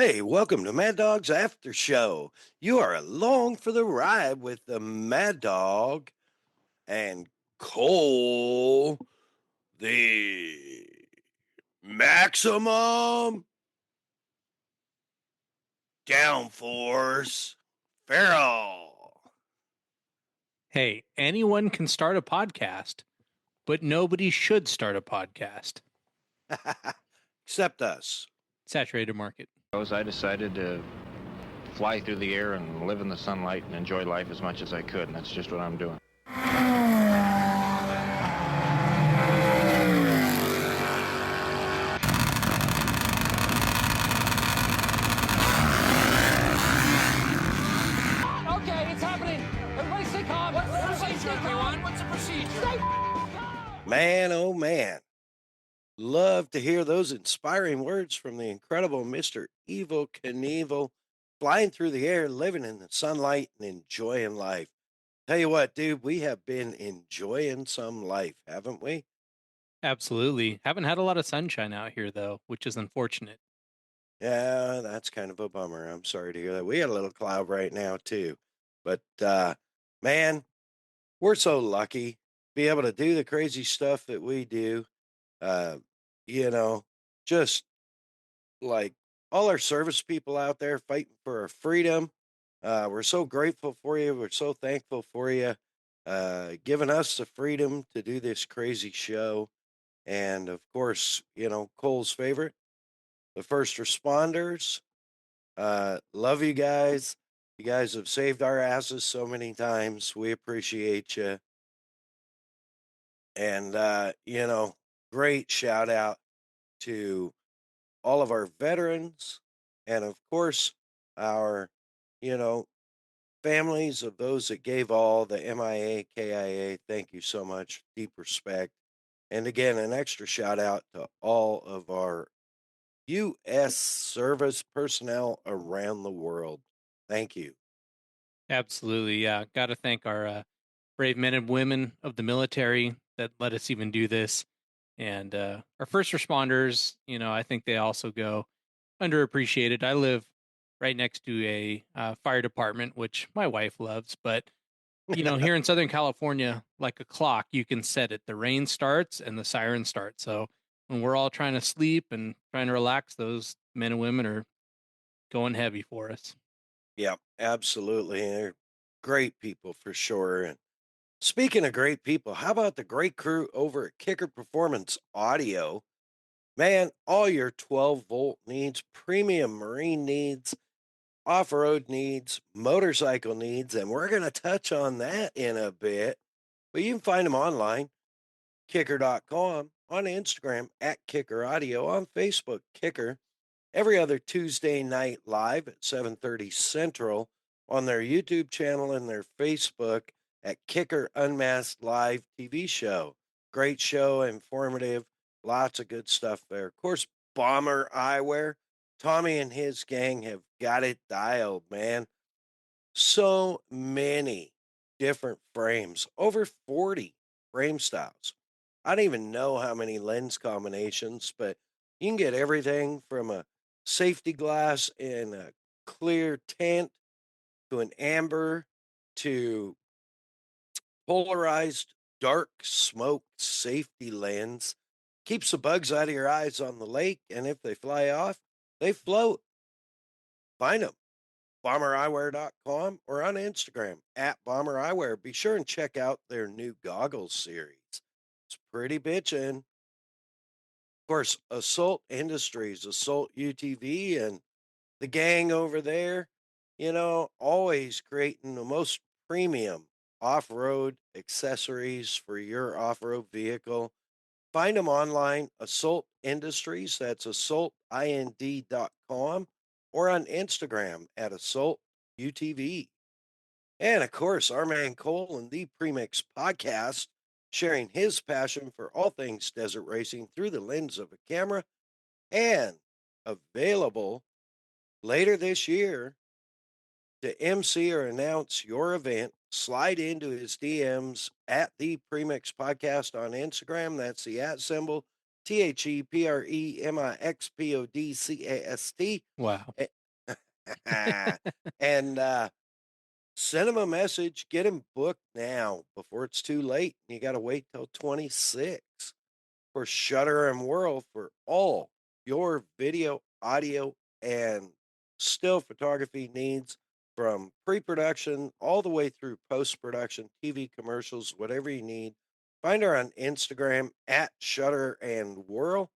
Hey, welcome to Mad Dog's After Show. You are along for the ride with the Mad Dog and Cole, the maximum downforce Farrell. Hey, anyone can start a podcast, but nobody should start a podcast. Except us. Saturated market. I decided to fly through the air and live in the sunlight and enjoy life as much as I could, and that's just what I'm doing. Okay, it's happening. Everybody stay calm. What's the procedure, everyone? What's the procedure? Man, oh man. Love to hear those inspiring words from the incredible Mr. Evil Knievel, flying through the air, living in the sunlight, and enjoying life. Tell you what, dude, we have been enjoying some life, haven't we? Absolutely. Haven't had a lot of sunshine out here, though, which is unfortunate. Yeah, that's kind of a bummer. I'm sorry to hear that. We got a little cloud right now, too. But, man, we're so lucky to be able to do the crazy stuff that we do. Uh, you know, just like all our service people out there fighting for our freedom. We're so grateful for you. We're so thankful for you, giving us the freedom to do this crazy show. And of course, Cole's favorite, the first responders. Love you guys. You guys have saved our asses so many times. We appreciate you. And, great shout out to all of our veterans and, of course, our, you know, families of those that gave all, the MIA, KIA. Thank you so much. Deep respect. And again, an extra shout out to all of our U.S. service personnel around the world. Thank you. Absolutely. Yeah. Got to thank our brave men and women of the military that let us even do this. And our first responders, I think they also go underappreciated. I live right next to a fire department, which my wife loves, but here in Southern California, like a clock, you can set it. The rain starts and the siren starts. So when we're all trying to sleep and trying to relax, those men and women are going heavy for us. Yeah, absolutely. They're great people for sure. And speaking of great people, how about the great crew over at Kicker Performance Audio? Man, all your 12-volt needs, premium marine needs, off road needs, motorcycle needs, and we're going to touch on that in a bit. But you can find them online, kicker.com, on Instagram at Kicker Audio, on Facebook, Kicker, every other Tuesday night live at 7:30 Central, on their YouTube channel and their Facebook at Kicker Unmasked Live TV show. Great show, informative, lots of good stuff there. Of course, Bomber Eyewear. Tommy and his gang have got it dialed, man. So many different frames, over 40 frame styles. I don't even know how many lens combinations, but you can get everything from a safety glass in a clear tint to an amber to polarized dark smoke safety lens. Keeps the bugs out of your eyes on the lake, and if they fly off, they float. Find them. BomberEyewear.com or on Instagram at Bomber Eyewear. Be sure and check out their new goggles series. It's pretty bitchin'. Of course, Assault Industries, Assault UTV, and the gang over there, always creating the most premium off road accessories for your off road vehicle. Find them online, Assault Industries, that's assaultind.com, or on Instagram at Assault UTV. And of course, our man Cole and the Premix podcast, sharing his passion for all things desert racing through the lens of a camera, and available later this year to MC or announce your event. Slide into his DMs at the Premix podcast on Instagram. That's the @ symbol. ThePremixpodcast. Wow. And send him a message. Get him booked now before it's too late. You got to wait till 26 for Shutter and Whirl for all your video, audio, and still photography needs from pre-production all the way through post-production, TV commercials, whatever you need. Find her on Instagram at Shutter and Whirl.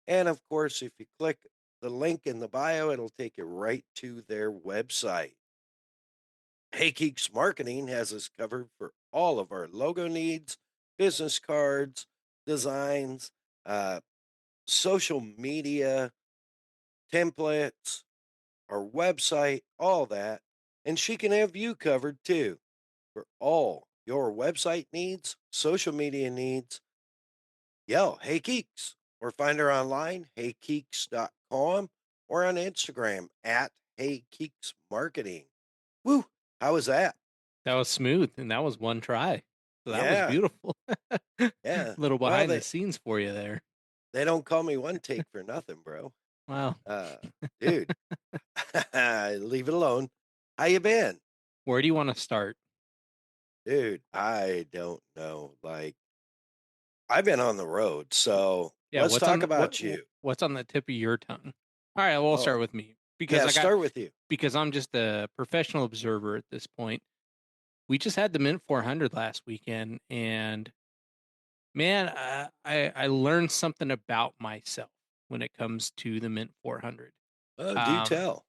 And of course, if you click the link in the bio, it'll take you right to their website. Hey Geeks Marketing has us covered for all of our logo needs, business cards, designs, uh, social media, templates, our website, all that. And she can have you covered too for all your website needs, social media needs. Yell, Hey Geeks, or find her online, heygeeks.com, or on Instagram at Hey Geeks Marketing. Woo! How was that? That was smooth, and that was one try. So that was Yeah, beautiful. yeah. Little Well, behind the scenes for you there. they don't call me one take for nothing, bro. Wow. Uh, dude, leave it alone. How you been? Where do you want to start? Dude, I don't know. Like, I've been on the road, so Yeah, let's talk about you. what's on the tip of your tongue? All right, we'll start Oh, with me yeah, start with you. because I'm just a professional observer at this point. We just had the Mint 400 last weekend, and man, I learned something about myself when it comes to the Mint 400. Oh, do Um, tell.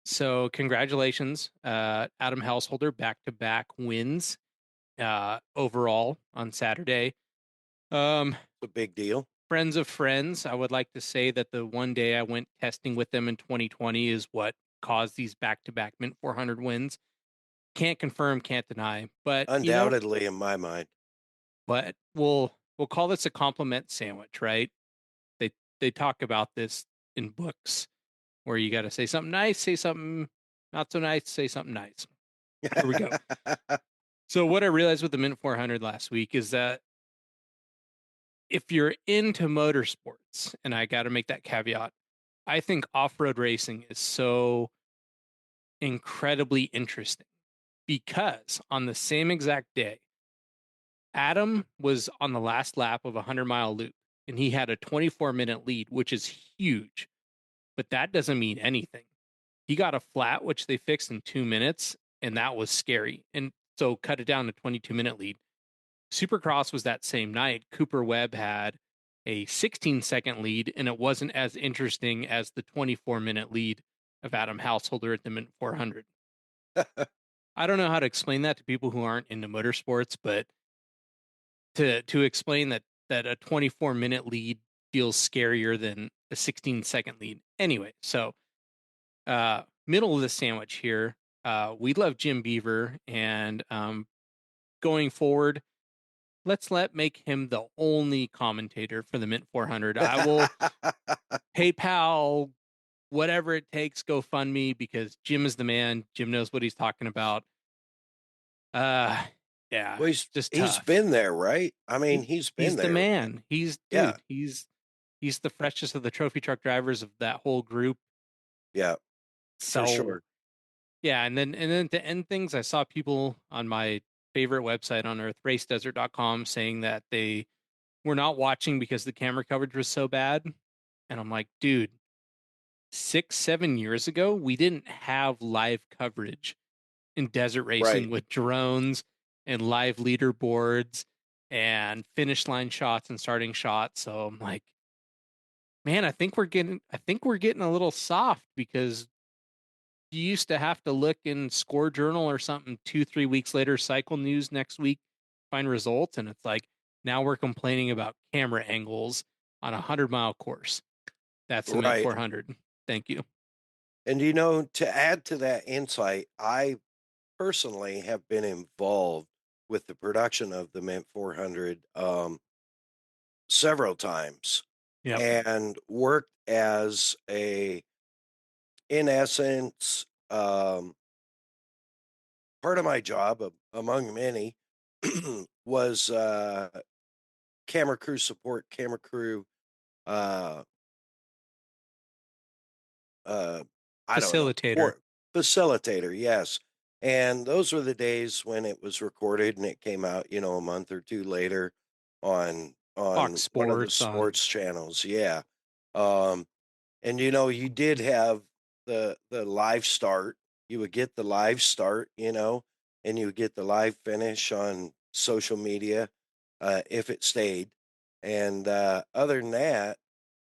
so congratulations, Adam Householder, back-to-back wins overall on Saturday. It's a big deal. Friends of friends, I would like to say that the one day I went testing with them in 2020 is what caused these back-to-back Mint 400 wins. Can't confirm, can't deny, but Undoubtedly, in my mind. but we'll call this a compliment sandwich, right? They talk about this in books where you got to say something nice, say something not so nice, say something nice. Here we go. So what I realized with the Mint 400 last week is that if you're into motorsports, and I got to make that caveat, I think off-road racing is so incredibly interesting because on the same exact day, Adam was on the last lap of a 100-mile loop and he had a 24-minute lead, which is huge, but that doesn't mean anything. He got a flat, which they fixed in 2 minutes, and that was scary. And so cut it down to 22-minute lead. Supercross was that same night. Cooper Webb had a 16-second lead, and it wasn't as interesting as the 24-minute lead of Adam Householder at the Mint 400. I don't know how to explain that to people who aren't into motorsports, but to explain that a 24-minute lead feels scarier than a 16-second lead. Anyway, so middle of the sandwich here. We love Jim Beaver, and going forward, let's make him the only commentator for the Mint 400. I will PayPal, whatever it takes, GoFundMe, because Jim is the man. Jim knows what he's talking about. Yeah, Well, just he's tough. been there, right? I mean, he's been He's there. the man. He's Yeah. dude. He's the freshest of the trophy truck drivers of that whole group. Yeah, So for sure. yeah, and then to end things, I saw people on my favorite website on earth, racedesert.com, saying that they were not watching because the camera coverage was so bad. And I'm like, dude, 6-7 years ago, we didn't have live coverage in desert racing Right. with drones and live leaderboards and finish line shots and starting shots. So I'm like, man, I think we're getting a little soft because you used to have to look in Score Journal or something 2-3 weeks later, Cycle News next week, find results, and it's like now we're complaining about camera angles on a 100-mile course. That's the Mint Right. 400. Thank you. And to add to that insight, I personally have been involved with the production of the Mint 400 several times Yep. and worked as in essence, part of my job, among many, was camera crew support, camera crew uh, uh, I don't know, Facilitator. for facilitator, yes. And those were the days when it was recorded and it came out, a month or two later on Fox one of the Sports on. sports channels. Yeah. Um, and you did have the live start. You would get the live start, and you would get the live finish on social media, if it stayed. And other than that,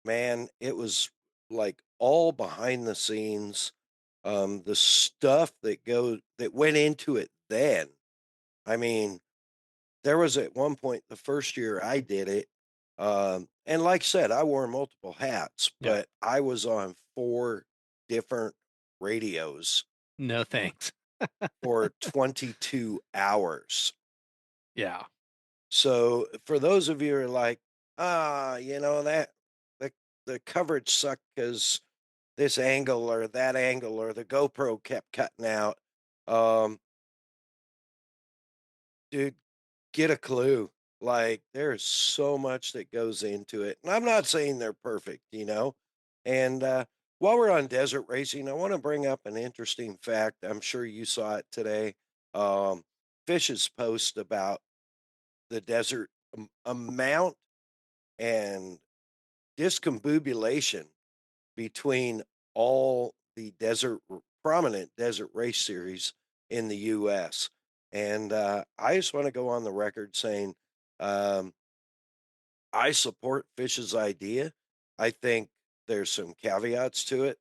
man, it was like all behind the scenes. The stuff that went into it then. I mean, there was at one point the first year I did it, and like I said, I wore multiple hats, Yeah. but I was on 4 different radios No thanks. for 22 hours. Yeah. So for those of you who are like, that the the coverage sucked because this angle or that angle or the GoPro kept cutting out. Um, dude, get a clue. Like, there's so much that goes into it. And I'm not saying they're perfect, And while we're on desert racing, I want to bring up an interesting fact. I'm sure you saw it today. Um, Fish's post about the desert amount and discombobulation between all the prominent desert race series in the U.S. And I just want to go on the record saying um, I support Fish's idea. I think there's some caveats to it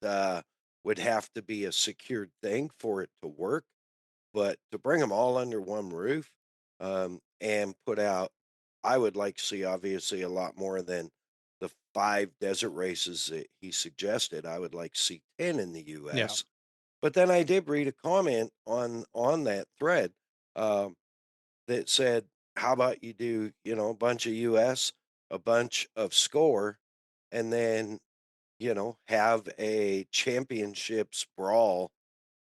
that would have to be a secured thing for it to work. But to bring them all under one roof and put out, I would like to see obviously a lot more than the 5 desert races that he suggested. I would like to see 10 in the Yeah. U.S. But then I did read a comment on that thread um, that said, "How about you do a bunch of U.S., a bunch of score, and then have a championships brawl,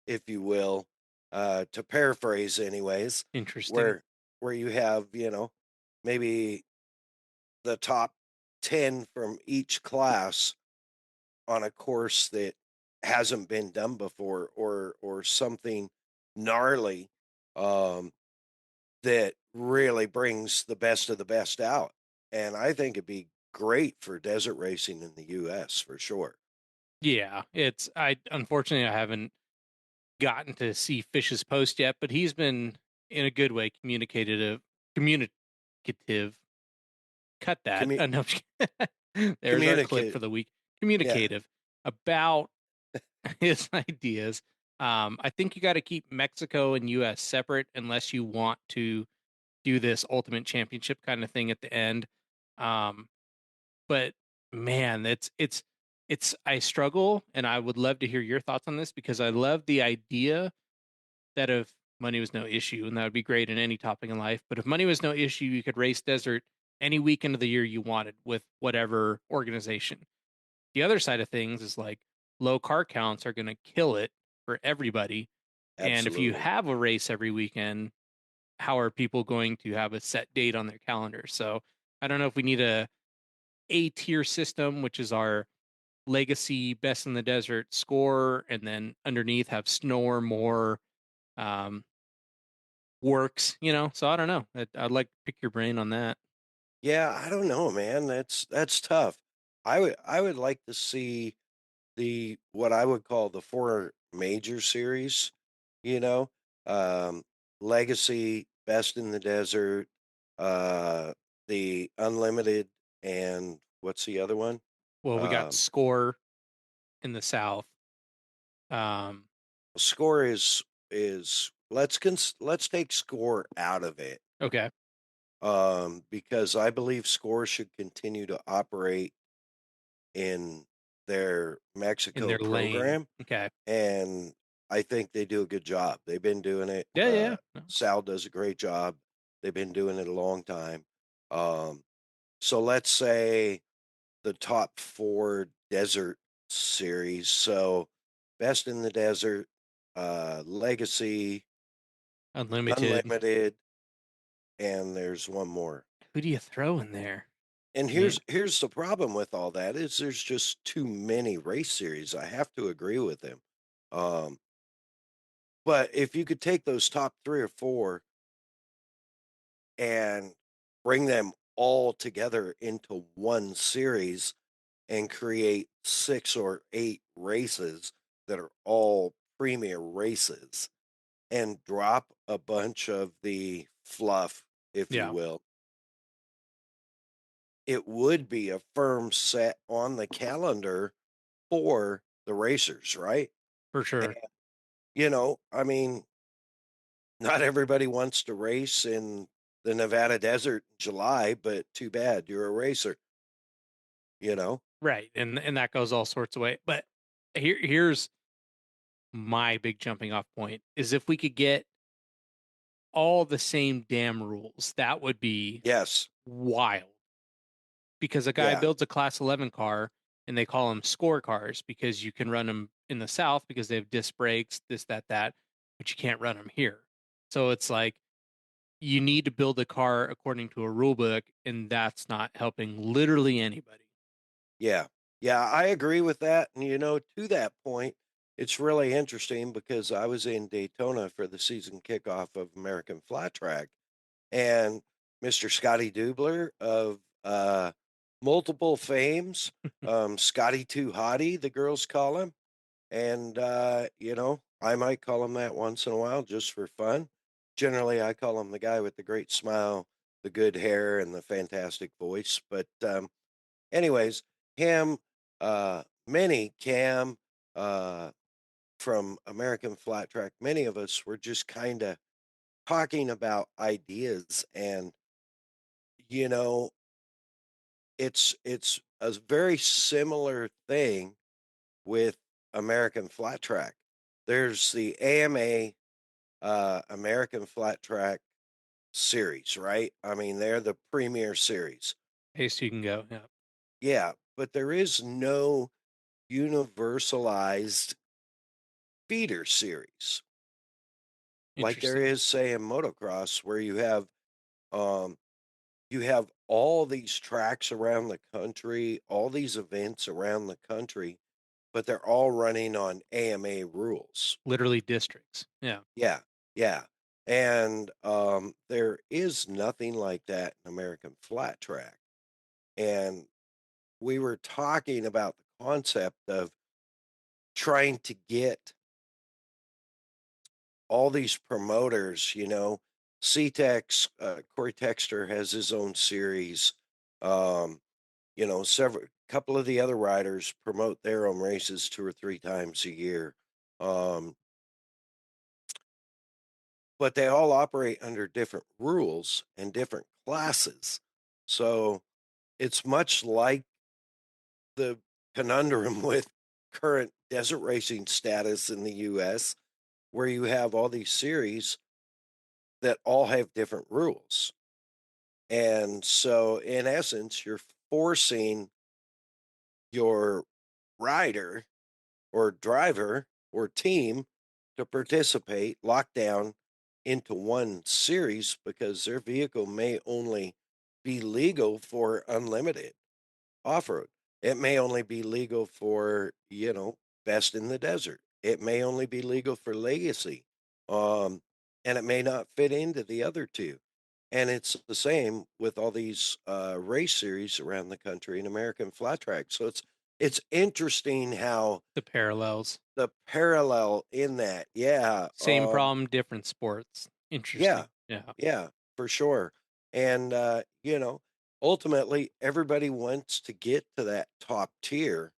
if you will, to paraphrase anyways, Interesting. where you have, maybe the top 10 from each class on a course that hasn't been done before or something gnarly um that really brings the best of the best out. And I think it'd be great for desert racing in the US for sure. Yeah. I unfortunately I haven't gotten to see Fish's post yet, but he's been in a good way communicative. Cut that. Commu- No, there's our clip Communicate. for the week. Yeah, Communicative about his ideas. I think you got to keep Mexico and US separate unless you want to do this ultimate championship kind of thing at the end. Um, but man, it's I struggle, and I would love to hear your thoughts on this because I love the idea that if money was no issue, and that would be great in any topic in life, but if money was no issue, you could race desert any weekend of the year you wanted with whatever organization. The other side of things is like low car counts are going to kill it for everybody. And if you absolutely. have a race every weekend, how are people going to have a set date on their calendar? So I don't know if we need a tier system, which is our legacy best in the desert score, and then underneath have snore more um, works, So I don't know. I'd like to pick your brain on that. Yeah, I don't know, man. That's tough. I would like to see the what I would call the 4 major series, you know, um, Legacy, Best in the Desert, uh, the Unlimited, and what's the other one? Well, we got Um, score in the South. Um, Score is let's take Score out of it, okay, because I believe Score should continue to operate in their in Mexico their lane. program, Okay. and I think they do a good job. They've been doing it. Yeah, yeah. No. Sal does a great job. They've been doing it a long time. Um, so let's say the top 4 desert series. So Best in the Desert, Legacy, Unlimited. Unlimited, and there's one more. Who do you throw in there? And I mean, here's the problem with all that is there's just too many race series. I have to agree with him. Um, but if you could take those top 3 or 4 and bring them all together into one series and create 6 or 8 races that are all premier races and drop a bunch of the fluff, if you yeah, will, it would be a firm set on the calendar for the racers, right? for And, sure. I mean, not everybody wants to race in the Nevada desert in July, but too bad you're a racer, you know? Right. And that goes all sorts of way. But here's my big jumping off point is if we could get all the same damn rules, that would be Yes. wild. Because a guy Yeah. builds a class 11 car and they call them score cars because you can run them in the South because they have disc brakes, this, that, but you can't run them here. So it's like you need to build a car according to a rule book, and that's not helping literally anybody. Yeah. Yeah, I agree with that. And, to that point, it's really interesting because I was in Daytona for the season kickoff of American Flat Track, and Mr. Scotty Dubler of multiple fames, Scotty Too Hottie, the girls call him. And, I might call him that once in a while just for fun. Generally, I call him the guy with the great smile, the good hair, and the fantastic voice. But, anyways, him, many Cam, uh, from American Flat Track, many of us were just kind of talking about ideas, and you know it's a very similar thing with American Flat Track. There's the AMA, American Flat Track series, right? I mean, they're the premier series. Pace you can go. Yeah. Yeah, but there is no universalized feeder series like there Interesting. is, say, in motocross, where um you have all these tracks around the country, all these events around the country, but they're all running on AMA rules. Literally districts. Yeah. Yeah, yeah. And there is nothing like that in American Flat Track. And we were talking about the concept of trying to get all these promoters, CTEX, Corey Texter has his own series. Um, several couple of the other riders promote their own races 2 or 3 times a year. Um, but they all operate under different rules and different classes. So it's much like the conundrum with current desert racing status in the US, where you have all these series that all have different rules. And so, in essence, you're forcing your rider or driver or team to participate, lock down into one series because their vehicle may only be legal for unlimited off road. It may only be legal for, best in the desert. It may only be legal for legacy. Um, and it may not fit into the other two. And it's the same with all these race series around the country in American Flat Track. So it's interesting how The parallels. the parallel in that. Yeah. Same problem, different sports. Yeah. Interesting. Yeah. Yeah, for sure. And ultimately everybody wants to get to that top tier,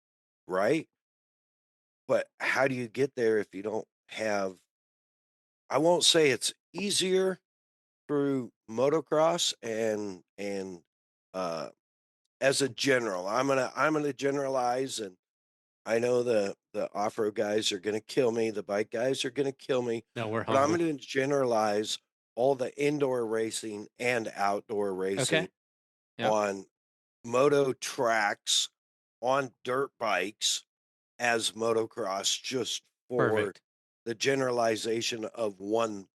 right? But how do you get there if you don't have, I won't say it's easier through motocross and uh as a general. I'm gonna generalize, and I know the off-road guys are gonna kill me, the bike guys are gonna kill me, No, we're but I'm humble. gonna generalize all the indoor racing and outdoor Okay. racing Yep. on moto tracks, on dirt bikes as motocross, just for Perfect. the generalization of one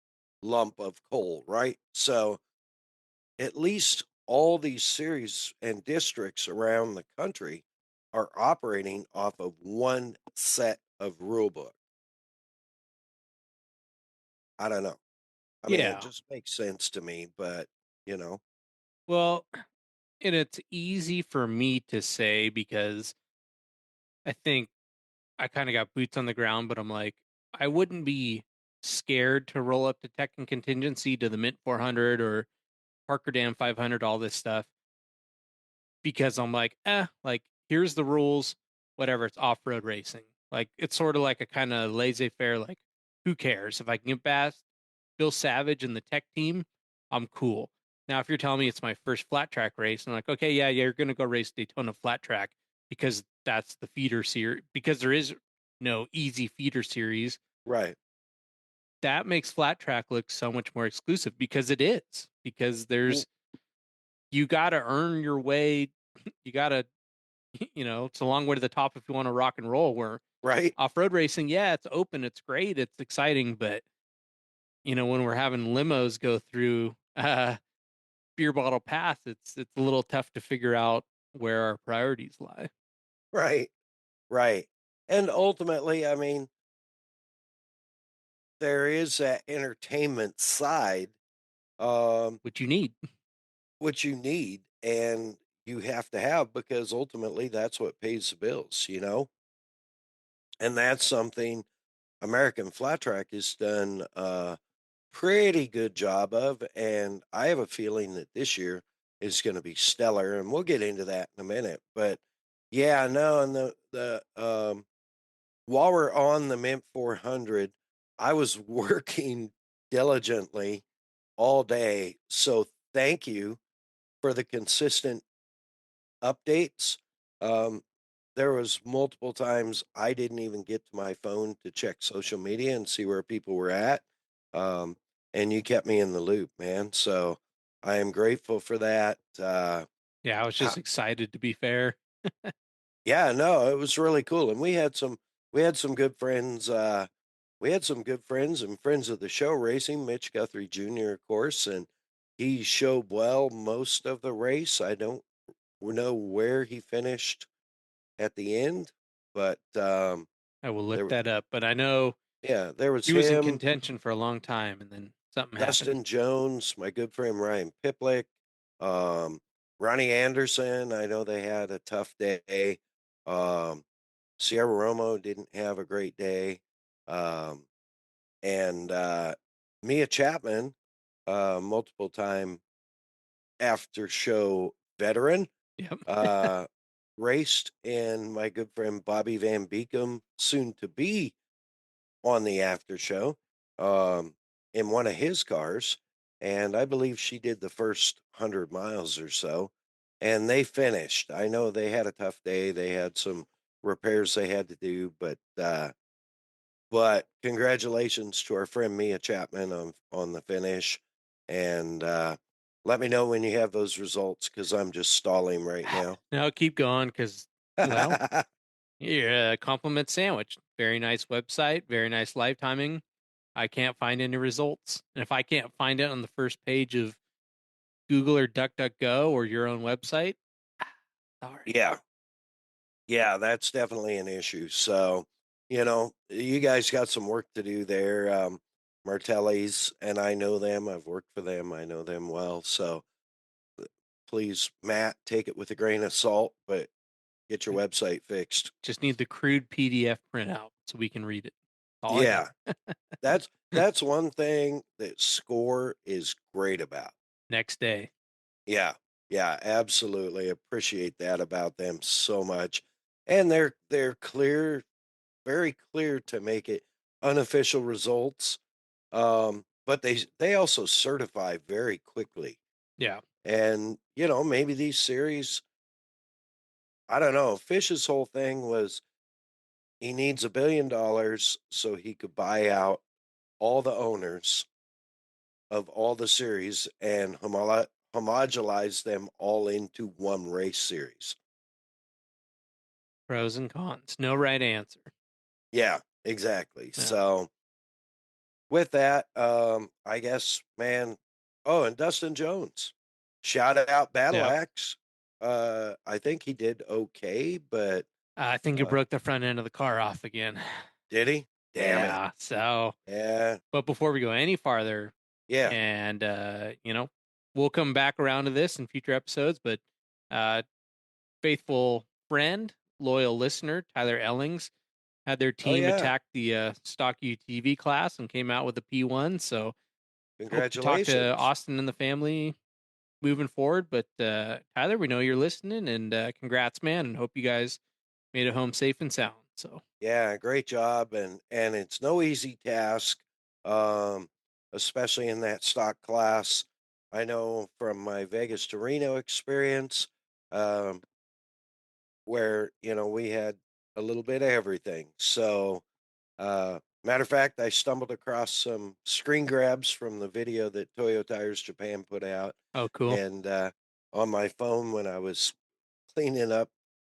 lump of coal, right? So at least all these series and districts around the country are operating off of one set of rule book. I don't know. I mean, it Yeah. just makes sense to me, but you know, Well, and it's easy for me to say because I think I kind of got boots on the ground, but I'm like, I wouldn't be scared to roll up to Tech and Contingency to the Mint 400 or Parker Dam 500, all this stuff, because I'm like, like, here's the rules, whatever, it's off road racing. Like, it's sort of like a kind of laissez faire, like, who cares? If I can get past Bill Savage and the Tech team, I'm cool. Now, if you're telling me it's my first flat track race, I'm like, okay, yeah, you're going to go race Daytona flat track because that's the feeder series, because there is no easy feeder series. right? That makes flat track look so much more exclusive because it is, because there's, you got to earn your way. You got to, it's a long way to the top if you want to rock and roll. Where Right? off road racing, yeah, it's open, it's great, it's exciting, but when we're having limos go through beer bottle path, it's a little tough to figure out where our priorities lie. Right. Right. And ultimately, I mean, there is that entertainment side, um, What you need. which you need and you have to have because ultimately that's what pays the bills, you know? And that's something American Flat Track has done a pretty good job of. And I have a feeling that this year is going to be stellar. And we'll get into that in a minute. But yeah, no, and while we're on the Mint 400, I was working diligently all day. So thank you for the consistent updates. Um, there was multiple times I didn't even get to my phone to check social media and see where people were at. Um, and you kept me in the loop, man. So I am grateful for that. Yeah, I was Ho- just excited, to be fair. yeah, no, it was really cool. And we had some good friends. We had some good friends and friends of the show racing, Mitch Guthrie Jr., of course, and he showed well most of the race. I don't know where he finished at the end, but I will look there, that up, but I know yeah, there was he was in him, contention for a long time, and then something happened. Dustin Jones, my good friend Ryan Piplick, um, Ronnie Anderson. I know they had a tough day. Um, Sierra Romo didn't have a great day, um, and Mia Chapman, multiple time after show veteran, Yep. uh, raced, and my good friend Bobby Van Beekum, soon to be on the after show, um, in one of his cars. And I believe she did the first 100 miles or so. And they finished. I know they had a tough day. They had some repairs they had to do, but congratulations to our friend Mia Chapman on the finish. And let me know when you have those results because I'm just stalling right now. No, keep going because, well, you're a compliment sandwich. Very nice website, very nice live timing. I can't find any results. And if I can't find it on the first page of Google or DuckDuckGo or your own website, sorry. Yeah. Yeah, that's definitely an issue. So, you guys got some work to do there. Martelli's, and I know them. I've worked for them. I know them well. So please, Matt, take it with a grain of salt, but get your website fixed. Just need the crude PDF printout so we can read it. All I need. Yeah, that's one thing that Score is great about. Next day. Yeah, yeah, absolutely. Appreciate that about them so much. And they're clear, very clear to make it unofficial results. But they also certify very quickly. Yeah. And maybe these series, I don't know. Fish's whole thing was he needs $1 billion so he could buy out all the owners of all the series and homogenize them all into one race series. Pros and cons. No right answer. Yeah, exactly. Yeah. So with that, I guess, man. Oh, and Dustin Jones. shout out Battle Yeah. Axe. I think he did okay, but I think he uh, broke the front end of the car off again. did he? Damn it. Yeah. So, Yeah. but before we go any farther, Yeah. and we'll come back around to this in future episodes, but uh, faithful friend, loyal listener, Tyler Ellings had their Oh team yeah. attack the stock UTV class and came out with a P1. So hope to talk to Congratulations. Austin and the family moving forward. But Tyler, we know you're listening, and congrats, man, and hope you guys made it home safe and sound. So Yeah, great job, and it's no easy task, um, especially in that stock class. I know from my Vegas to Reno experience, um, where we had a little bit of everything. So, matter of fact, I stumbled across some screen grabs from the video that Toyo Tires Japan put out, oh, cool. and on my phone when I was cleaning up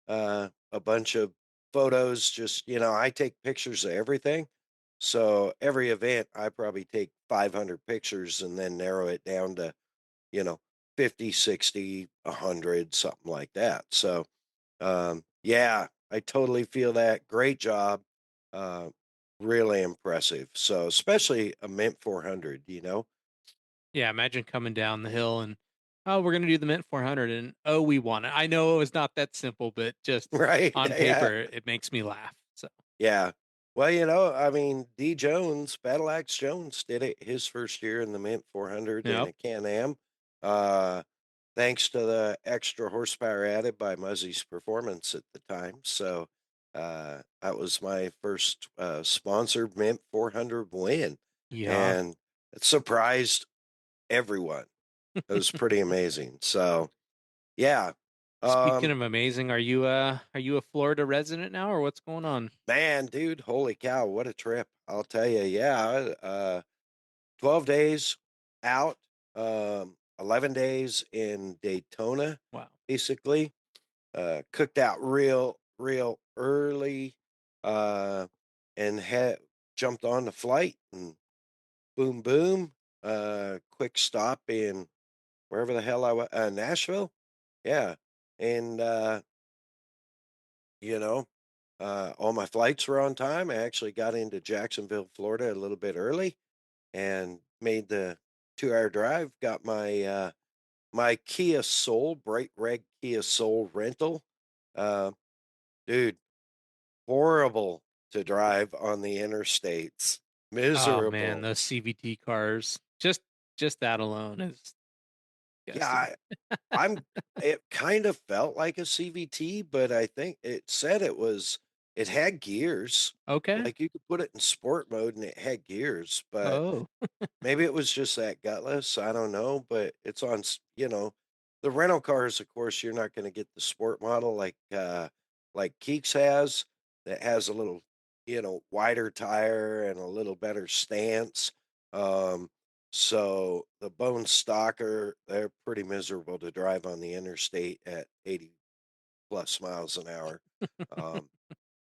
a bunch of photos. Just, I take pictures of everything. So every event, I probably take 500 pictures and then narrow it down to, you know, 50, 60, 100, something like that. So, yeah, I totally feel that. Great job. Uh, really impressive. So, especially a Mint 400. Yeah, imagine coming down the hill and oh, we're gonna do the Mint 400, and oh, we won it. I know it was not that simple, but just Right. on Yeah. paper, it makes me laugh. So Yeah. Well, I mean, D. Jones, Battle Axe Jones did it his first year in the Mint 400 in yep, a Can-Am. Uh, thanks to the extra horsepower added by Muzzy's Performance at the time. So that was my first sponsored Mint 400 win. yeah. And it surprised everyone. It was pretty amazing. So, yeah. Speaking Um, of amazing, are you a Florida resident now, or what's going on? Man, dude, holy cow, what a trip. I'll tell you. Yeah, 12 days out, 11 days in Daytona, Wow. basically. Cooked out real early, uh, and had jumped on the flight and boom, boom. Quick stop in wherever the hell I was, Nashville. Yeah. And, you know, all my flights were on time. I actually got into Jacksonville, Florida a little bit early and made the 2-hour drive. Got my Kia Soul, bright red Kia Soul rental. Uh, Dude, horrible to drive on the interstates. Oh man, Miserable. those CVT cars. Just that alone is Yeah, disgusting. it kind of felt like a CVT, but I think it said it had gears. Okay. Like you could put it in sport mode and it had gears, but Oh, maybe it was just that gutless. I don't know, but it's on, the rental cars, of course, you're not going to get the sport model like Keeks has that has a little, wider tire and a little better stance. Um, so the bone stocker, they're pretty miserable to drive on the interstate at 80 plus miles an hour. Um,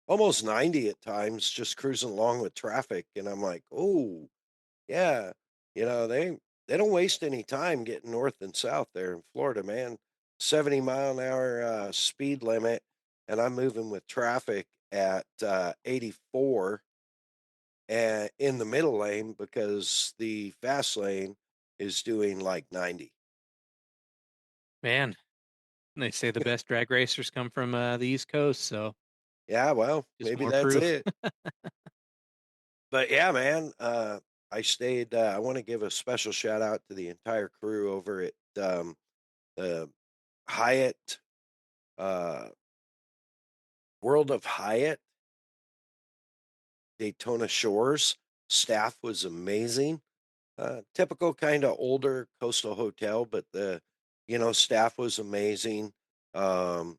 Almost 90 at times, just cruising along with traffic. And I'm like, oh, yeah, they don't waste any time getting north and south there in Florida, man. 70-mile-an-hour speed limit, and I'm moving with traffic at 84 and in the middle lane because the fast lane is doing like 90. man. They say the best drag racers come from the East Coast, so Yeah, well, just maybe more that's proof. it. But yeah, man, I stayed. I want to give a special shout out to the entire crew over at the Hyatt, uh, World of Hyatt, Daytona Shores. Staff was amazing. Typical kind of older coastal hotel, but the staff was amazing. Um,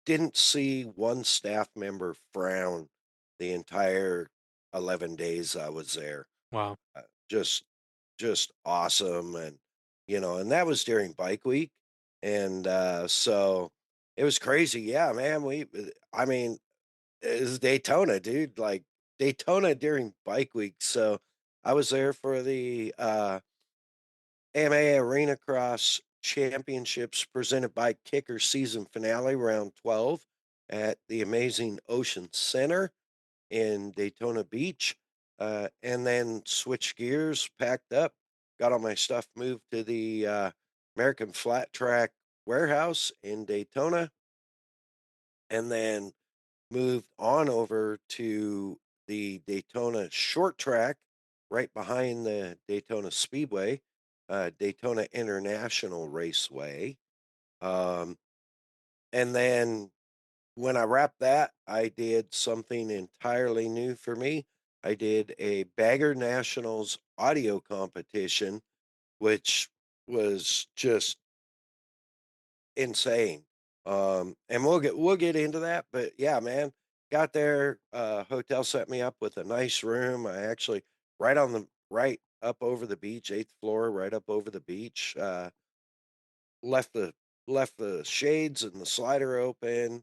didn't see one staff member frown the entire 11 days I was there. Wow. Uh, just just awesome, and that was during bike week, and so it was crazy. Yeah, man, I mean, it was Daytona, dude, like Daytona during bike week. So I was there for the MA Arena Cross Championships presented by Kicker season finale round 12 at the amazing Ocean Center in Daytona Beach. And then switched gears, packed up, got all my stuff moved to the American Flat Track warehouse in Daytona, and then moved on over to the Daytona short track right behind the Daytona Speedway, Daytona International Raceway. Um, and then when I wrapped that, I did something entirely new for me. I did a Bagger Nationals audio competition, which was just insane. And we'll get into that, but yeah, man, got there. Hotel set me up with a nice room. I actually right up over the beach, eighth floor, right up over the beach. Left the left the shades and the slider open,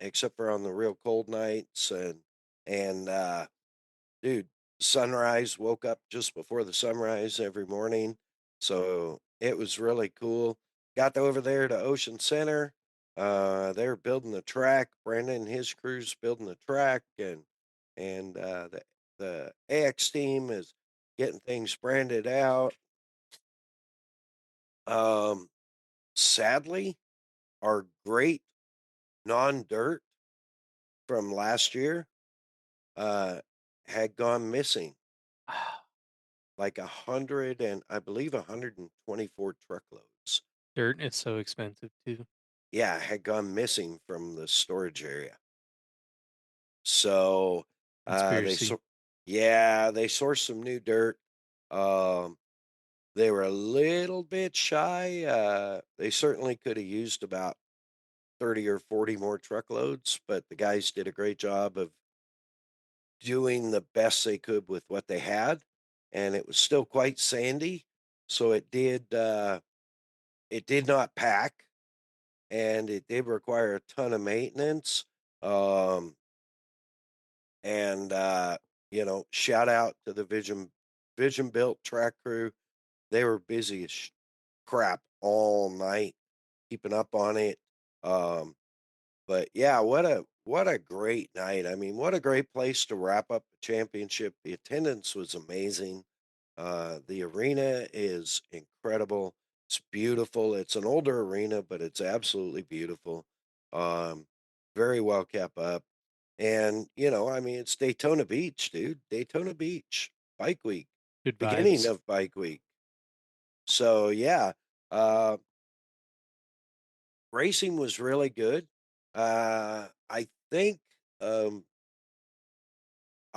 except for on the real cold nights. And dude, sunrise, woke up just before the sunrise every morning. So it was really cool. Got over there to Ocean Center. They're building the track. Brandon and his crew's building the track, and the AX team is getting things branded out. Um, Sadly, our great non-dirt from last year uh, had gone missing. Like 100 and I believe 124 truckloads. Dirt is so expensive too. Yeah, had gone missing from the storage area. So, they Conspiracy. so yeah, they sourced some new dirt. Um, they were a little bit shy. They certainly could have used about 30 or 40 more truckloads, but the guys did a great job of doing the best they could with what they had, and it was still quite sandy, so it did not pack, and it did require a ton of maintenance. Um, and shout out to the Vision Built track crew. They were busy as crap all night, keeping up on it. Um, but yeah, what a great night. I mean, what a great place to wrap up the championship. The attendance was amazing. The arena is incredible. It's beautiful. It's an older arena, but it's absolutely beautiful. Um, Very well kept up. And, I mean, it's Daytona Beach, dude. Daytona Beach, Bike Week, Good beginning vibes. of Bike Week. So, yeah, uh, racing was really good. I think I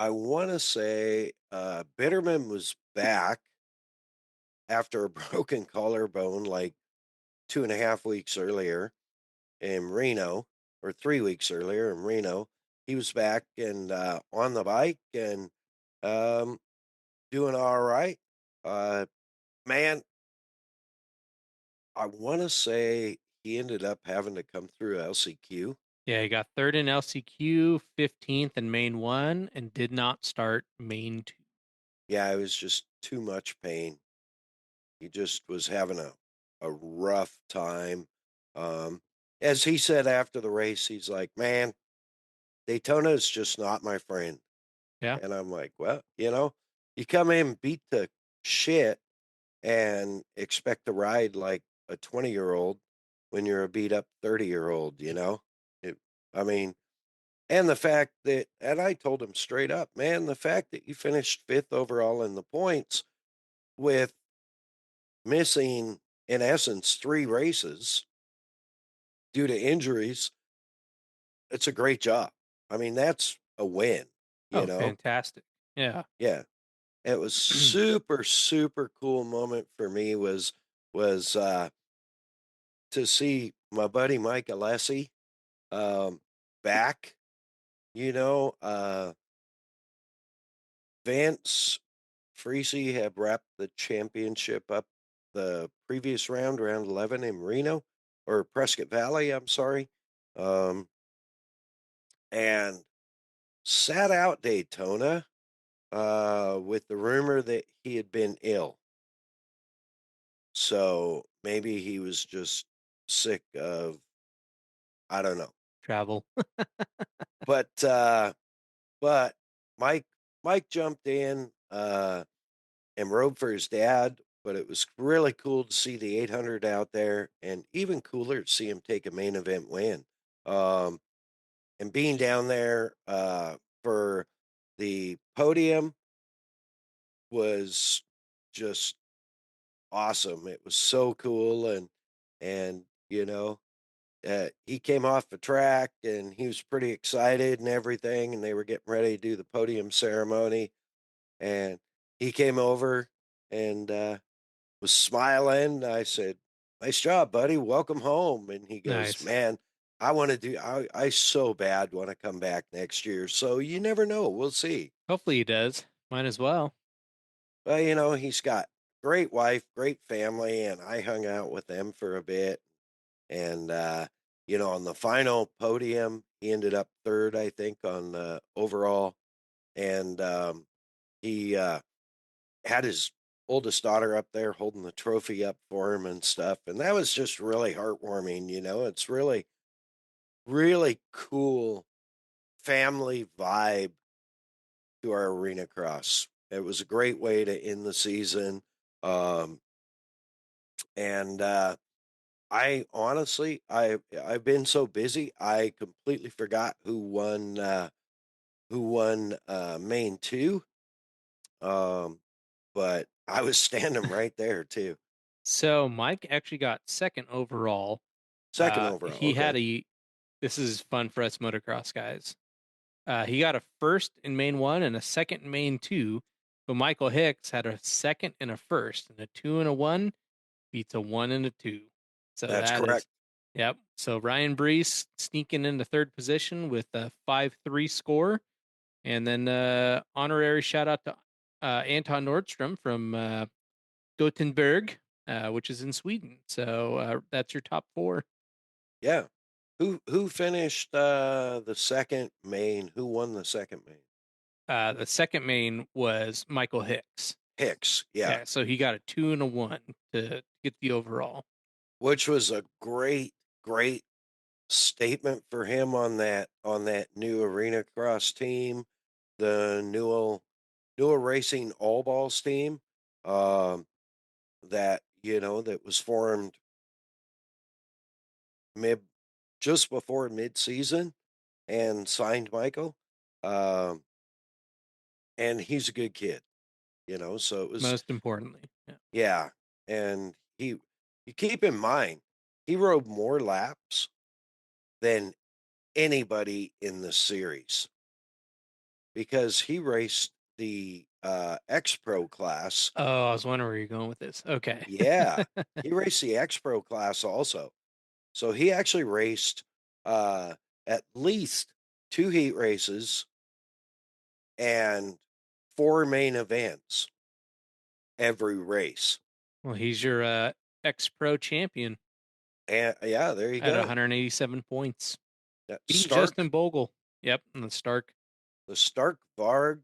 want to say Bitterman was back after a broken collarbone like 2.5 weeks earlier in Reno, or 3 weeks earlier in Reno. He was back and on the bike and um, doing all right. Uh, Man, I want to say he ended up having to come through LCQ. Yeah, he got third in LCQ, 15th in main one, and did not start main two. Yeah, it was just too much pain. He just was having a rough time. Um, as he said after the race, he's like, "Man, Daytona is just not my friend." Yeah. And I'm like, "Well, you come in, beat the shit, and expect to ride like a 20-year-old when you're a beat up 30-year-old, you know?" It, I mean, and the fact that, and I told him straight up, man, the fact that you finished fifth overall in the points with missing, in essence, 3 races due to injuries, it's a great job. I mean, that's a win, you Oh, know? fantastic. Yeah. Yeah. It was super, super cool moment for me was to see my buddy Mike Alessi back, you know. Vance Freese had wrapped the championship up the previous round, round 11 in Reno, or Prescott Valley, I'm sorry. Um, and sat out Daytona with the rumor that he had been ill. So maybe he was just sick of, I don't know. Travel. But but Mike Mike jumped in and rode for his dad, but it was really cool to see the 800 out there, and even cooler to see him take a main event win. Um, and being down there for the podium was just awesome. It was so cool, and he came off the track and he was pretty excited and everything, and they were getting ready to do the podium ceremony, and he came over and was smiling. I said, "Nice job, buddy. Welcome home." And he goes, Nice. "Man, I so bad want to come back next year. So you never know. We'll see." Hopefully he does. Might as well. Well, he's got great wife, great family, and I hung out with them for a bit. And on the final podium, he ended up third, I think, on overall. And he had his oldest daughter up there holding the trophy up for him and stuff. And that was just really heartwarming. It's really, really cool family vibe to our arena cross. It was a great way to end the season. Um, and I honestly, I've been so busy, I completely forgot who won main two. Um, but I was standing right there too. So Mike actually got second overall. Second overall. He Okay. had a. This is fun for us motocross guys. He got a first in main one and a second in main two. But Michael Hicks had a second and a first, and a two and a one beats a one and a two. So That's that is, correct. yep. So Ryan Brees sneaking into third position with a 5-3 score. And then honorary shout out to Anton Nordstrom from Gothenburg, which is in Sweden. So that's your top four. Yeah. Who finished the second main? Who won the second main? The second main was Michael Hicks. Hicks. Yeah. Yeah, so he got a two and a one to get the overall. Which was a great, great statement for him on that new arena cross team, the Newell Racing All Balls team, that was formed mid just before mid season and signed Michael. Um, and he's a good kid. So it was, Most importantly, yeah. yeah. And you keep in mind, he rode more laps than anybody in the series because he raced the X Pro class. Oh, I was wondering where you're going with this. Okay. Yeah, he raced the X Pro class also. So he actually raced at least two heat races and four main events every race. Well, he's your ex pro champion And yeah, there you at go. 187 points. That Beating Stark, Justin Bogle. Yep, and the Stark. the Stark Varg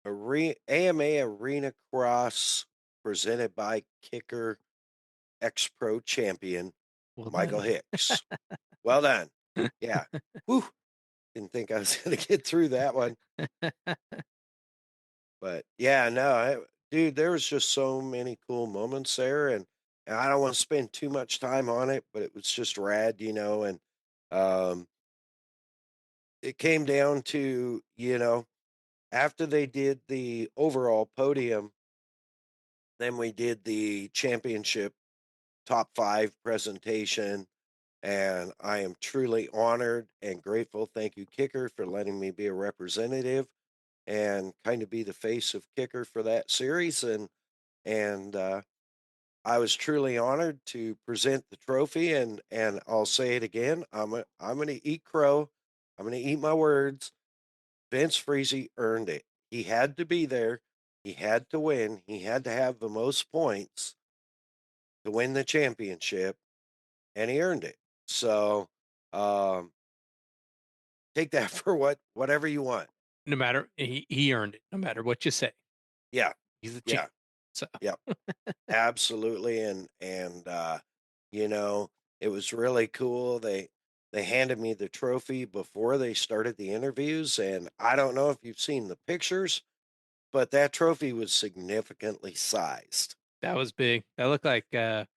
AMA Arena Cross presented by Kicker X Pro champion Well Michael done. Hicks. Well done. Yeah. Whew. Didn't think I was going to get through that one. But yeah, no, dude, there was just so many cool moments there. And I don't want to spend too much time on it, but it was just rad. And um, it came down to, after they did the overall podium, then we did the championship top five presentation. And I am truly honored and grateful. Thank you, Kicker, for letting me be a representative and kind of be the face of Kicker for that series. And I was truly honored to present the trophy. And I'll say it again. I'm going to eat crow. I'm going to eat my words. Vince Freeze earned it. He had to be there. He had to win. He had to have the most points to win the championship, and he earned it. So um, take that for whatever you want. No matter he earned it. No matter what you say, Yeah, he's the yeah. champ. So Yep. Absolutely. You know, it was really cool. They handed me the trophy before they started the interviews, and I don't know if you've seen the pictures, but that trophy was significantly sized. that was big. That looked like an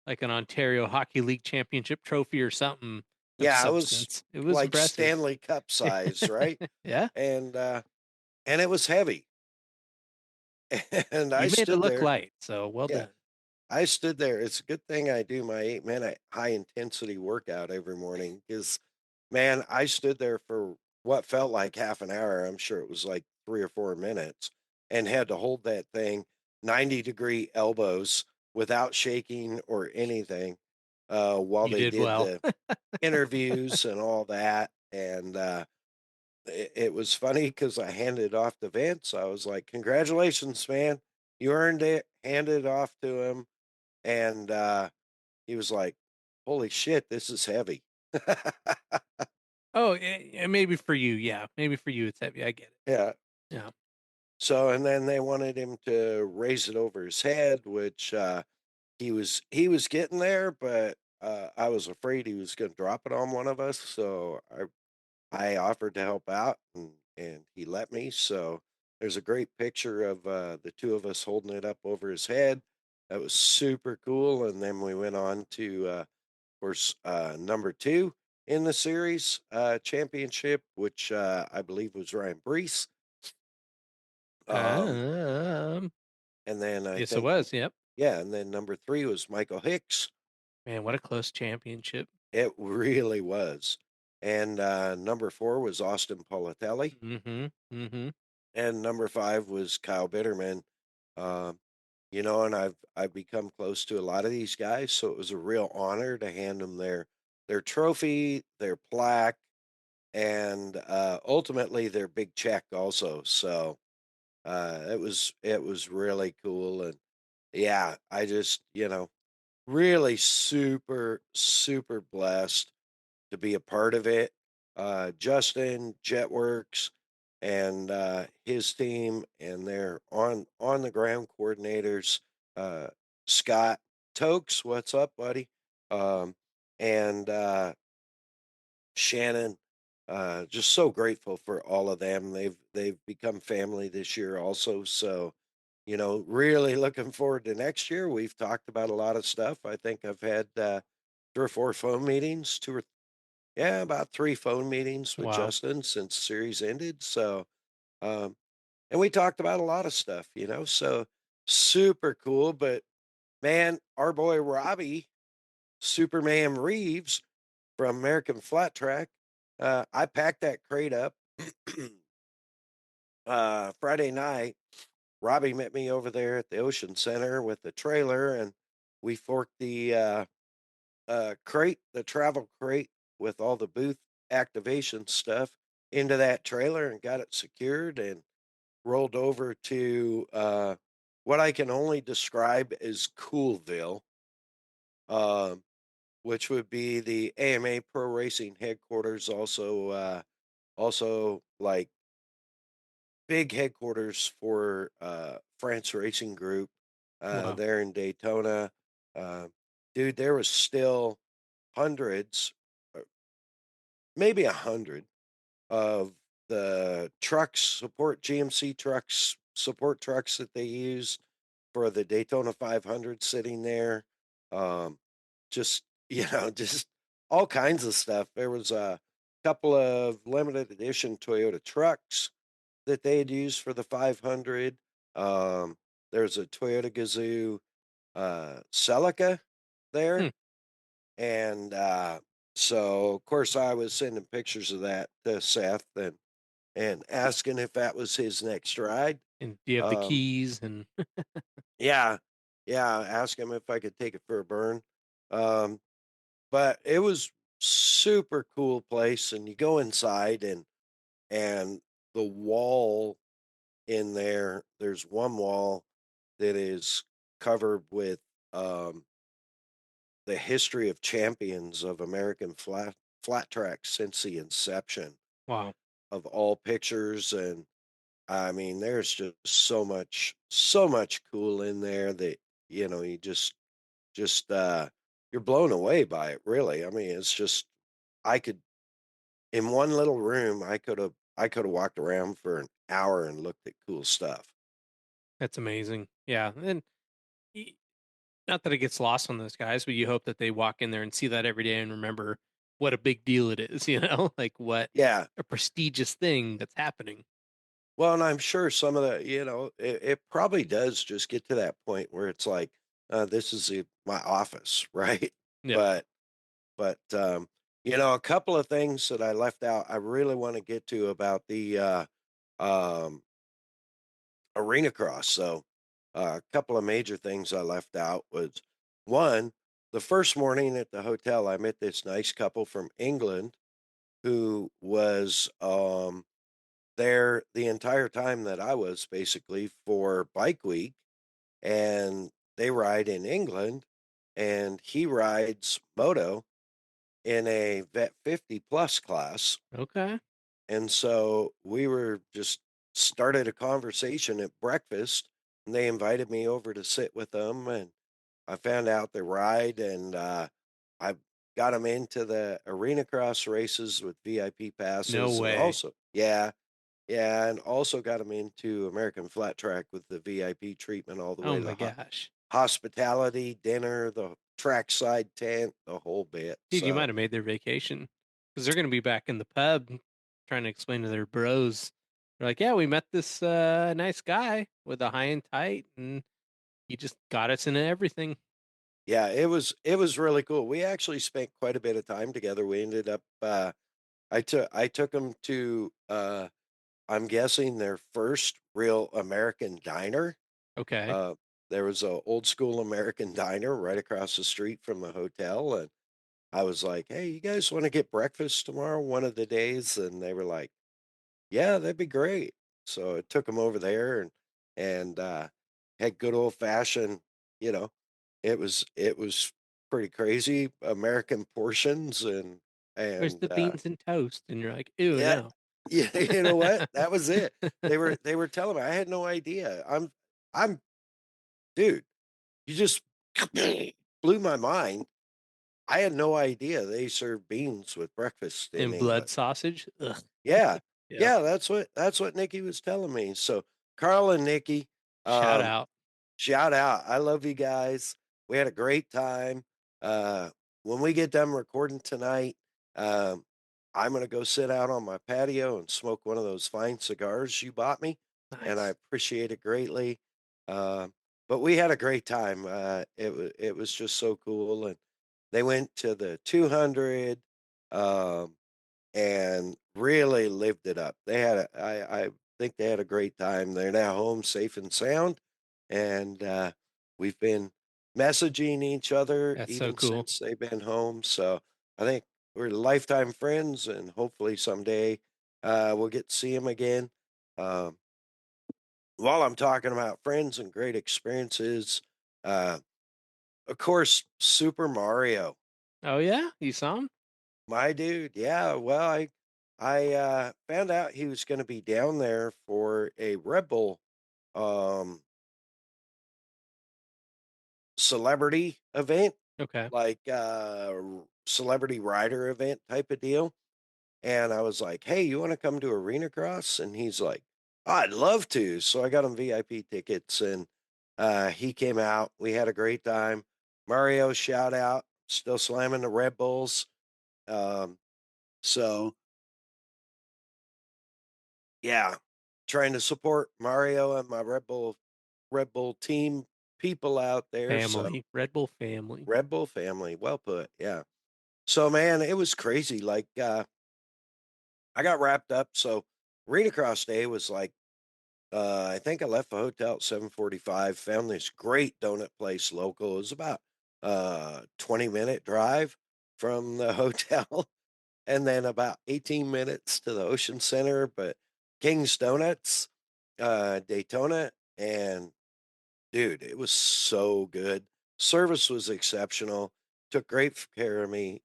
Ontario Hockey League championship trophy or something of Yeah, it was substance. It was like impressive. Stanley Cup size, right? Yeah. And and it was heavy. And I You made it stood look there. light, so well Yeah, done. I stood there. It's a good thing I do my 8-minute high intensity workout every morning because, man, I stood there for what felt like half an hour. I'm sure it was like 3 or 4 minutes, and had to hold that thing 90-degree elbows without shaking or anything while You they did did well. the interviews and all that. And it was funny because I handed it off to Vince. I was like, "Congratulations, man. You earned it." Handed it off to him, and he was like, "Holy shit, this is heavy." Oh, maybe for you, yeah. Maybe for you it's heavy. I get it. Yeah. Yeah. So, and then they wanted him to raise it over his head, which he was getting there, but I was afraid he was going to drop it on one of us. So I offered to help out, and he let me. So there's a great picture of the two of us holding it up over his head. That was super cool. And then we went on to, of course, number two in the series championship, which I believe was Ryan Brees. Um, Um, and then I yes, it think, was. Yep. yeah, and then number three was Michael Hicks. Man, what a close championship. It really was. And number four was Austin Politelli. Mm-hmm. Mm-hmm. And number five was Kyle Bitterman. Um, and I've become close to a lot of these guys, so it was a real honor to hand them their trophy, their plaque, and ultimately their big check also. So it was really cool, and yeah, I just really super super blessed to be a part of it. Justin, Jetworks, and his team, and their on the ground coordinators, uh, Scott Tokes, what's up, buddy? And Shannon. Just so grateful for all of them. They've become family this year also. So, really looking forward to next year. We've talked about a lot of stuff. I think I've had 3 or 4 phone meetings, yeah, about 3 phone meetings with Wow. Justin since the series ended. So, um, and we talked about a lot of stuff, so super cool. But man, our boy Robbie, Superman Reeves from American Flat Track, I packed that crate up Friday night. Robbie met me over there at the Ocean Center with the trailer, and we forked the crate, the travel crate with all the booth activation stuff into that trailer and got it secured and rolled over to what I can only describe as Coolville, um, which would be the AMA Pro Racing headquarters, also like big headquarters for France Racing Group Wow. there in Daytona. Uh, Dude, there was still hundreds, maybe 100 of the trucks, support GMC trucks, support trucks that they use for the Daytona 500 sitting there. Um, just, just all kinds of stuff. There was a couple of limited edition Toyota trucks that they had used for the 500. Um, there's a Toyota Gazoo Celica Hmm. there. And so, of course, I was sending pictures of that to Seth and asking if that was his next ride. And do you have the Um, keys and yeah, yeah, ask him if I could take it for a burn. Um, but it was super cool place, and you go inside, and the wall in there. There's one wall that is covered with um, the history of champions of American flat track since the inception wow. of all pictures. And I mean, there's just so much cool in there that, you just you're blown away by it, really. I mean, it's just I could in one little room, I could have walked around for an hour and looked at cool stuff. That's amazing. Yeah, and y- not that it gets lost on those guys, but you hope that they walk in there and see that every day and remember what a big deal it is. Like what Yeah. a prestigious thing that's happening. Well, and I'm sure some of it probably does just get to that point where it's like, this is my office, right? Yeah. But a couple of things that I left out, I really want to get to about the um, arena cross. So, a couple of major things I left out was one, the first morning at the hotel, I met this nice couple from England who was there the entire time that I was basically for Bike Week, and they ride in England, and he rides moto in a Vet 50 plus class. Okay. And so we were just started a conversation at breakfast, and they invited me over to sit with them, and I found out the ride, and I got them into the arena cross races with VIP No passes, and way. also, yeah, and also got them into American Flat Track with the VIP treatment all the Oh way to the my gosh. hospitality, dinner, the trackside tent, the whole bit. Dude, you So, might have made their vacation because they're going to be back in the pub trying to explain to their bros. They're like, yeah, we met this nice guy with a high and tight, and he just got us into everything. yeah, it was really cool. We actually spent quite a bit of time together. We ended up I took them to I'm guessing their first real American diner. Okay. Uh, there was a old school American diner right across the street from the hotel, and I was like, "Hey, you guys want to get breakfast tomorrow, one of the days?" And they were like, "Yeah, that'd be great." So I took them over there and had good old fashioned, you know, it was pretty crazy American portions and Where's and the beans and toast? And you're like, ew, yeah, no. yeah, you know what? That was it. They were telling me I had no idea. I'm dude, you just blew my mind. I had no idea they serve beans with breakfast in And blood England. sausage. Ugh. Yeah. Yep. Yeah, that's what Nikki was telling me. So, Carl and Nikki, Shout um, out. shout out. I love you guys. We had a great time. Uh, when we get done recording tonight, um, I'm gonna go sit out on my patio and smoke one of those fine cigars you bought me, and I Nice. appreciate it greatly. But we had a great time. It was just so cool, and they went to the 200. Um, and really lived it up. I think they had a great time. They're now home safe and sound, and we've been messaging each other That's so even cool. since they've been home. So I think we're lifetime friends, and hopefully someday we'll get to see them again. Um, while I'm talking about friends and great experiences, uh, of course, Super Mario. Oh yeah, you saw him? My dude, yeah. Well, I found out he was going to be down there for a Red Bull um, celebrity event, Okay. like celebrity rider event type of deal. And I was like, "Hey, you want to come to Arena Cross?" And he's like, "I'd love to." So I got him VIP tickets, and he came out. We had a great time. Mario, shout out, still slamming the Red Bulls. Um, so Yeah, trying to support Mario and my Red Bull team people out there, so Family. Red Bull family. Red Bull family, well put, yeah. So, man, it was crazy, like, I got wrapped up, so Arena Cross Day was like, I think I left the hotel at 7:45, found this great donut place local. It was about 20-minute drive from the hotel and then about 18 minutes to the Ocean Center, but King's Donuts, Daytona, and dude, it was so good. Service was exceptional. Took great care of me.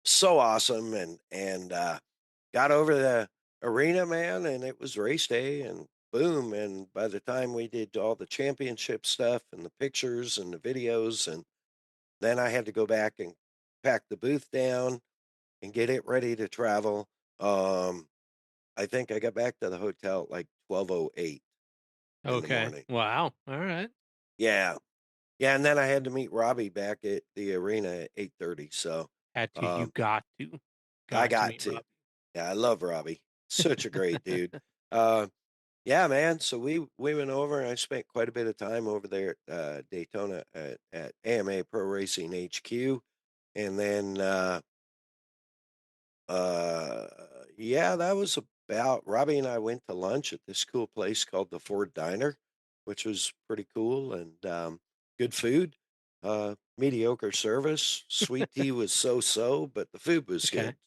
So awesome, and got over arena, man, and it was race day, and boom, and by the time we did all the championship stuff and the pictures and the videos, and then I had to go back and pack the booth down and get it ready to travel. Um, I think I got back to the hotel at like 12:08 in the Okay. morning. Wow. All right. Yeah. Yeah, and then I had to meet Robbie back at the arena at 8:30, so, Had to. You um, got to. I Got to got meet to. Rob. Yeah, I love Robbie. Such a great dude. Uh, yeah, man, so we went over, and I spent quite a bit of time over there at, Daytona at AMA Pro Racing HQ, and then, uh, yeah, that was about Robbie and I went to lunch at this cool place called the Ford Diner, which was pretty cool and good food. Mediocre service. Sweet tea was so-so, but the food was Okay. good.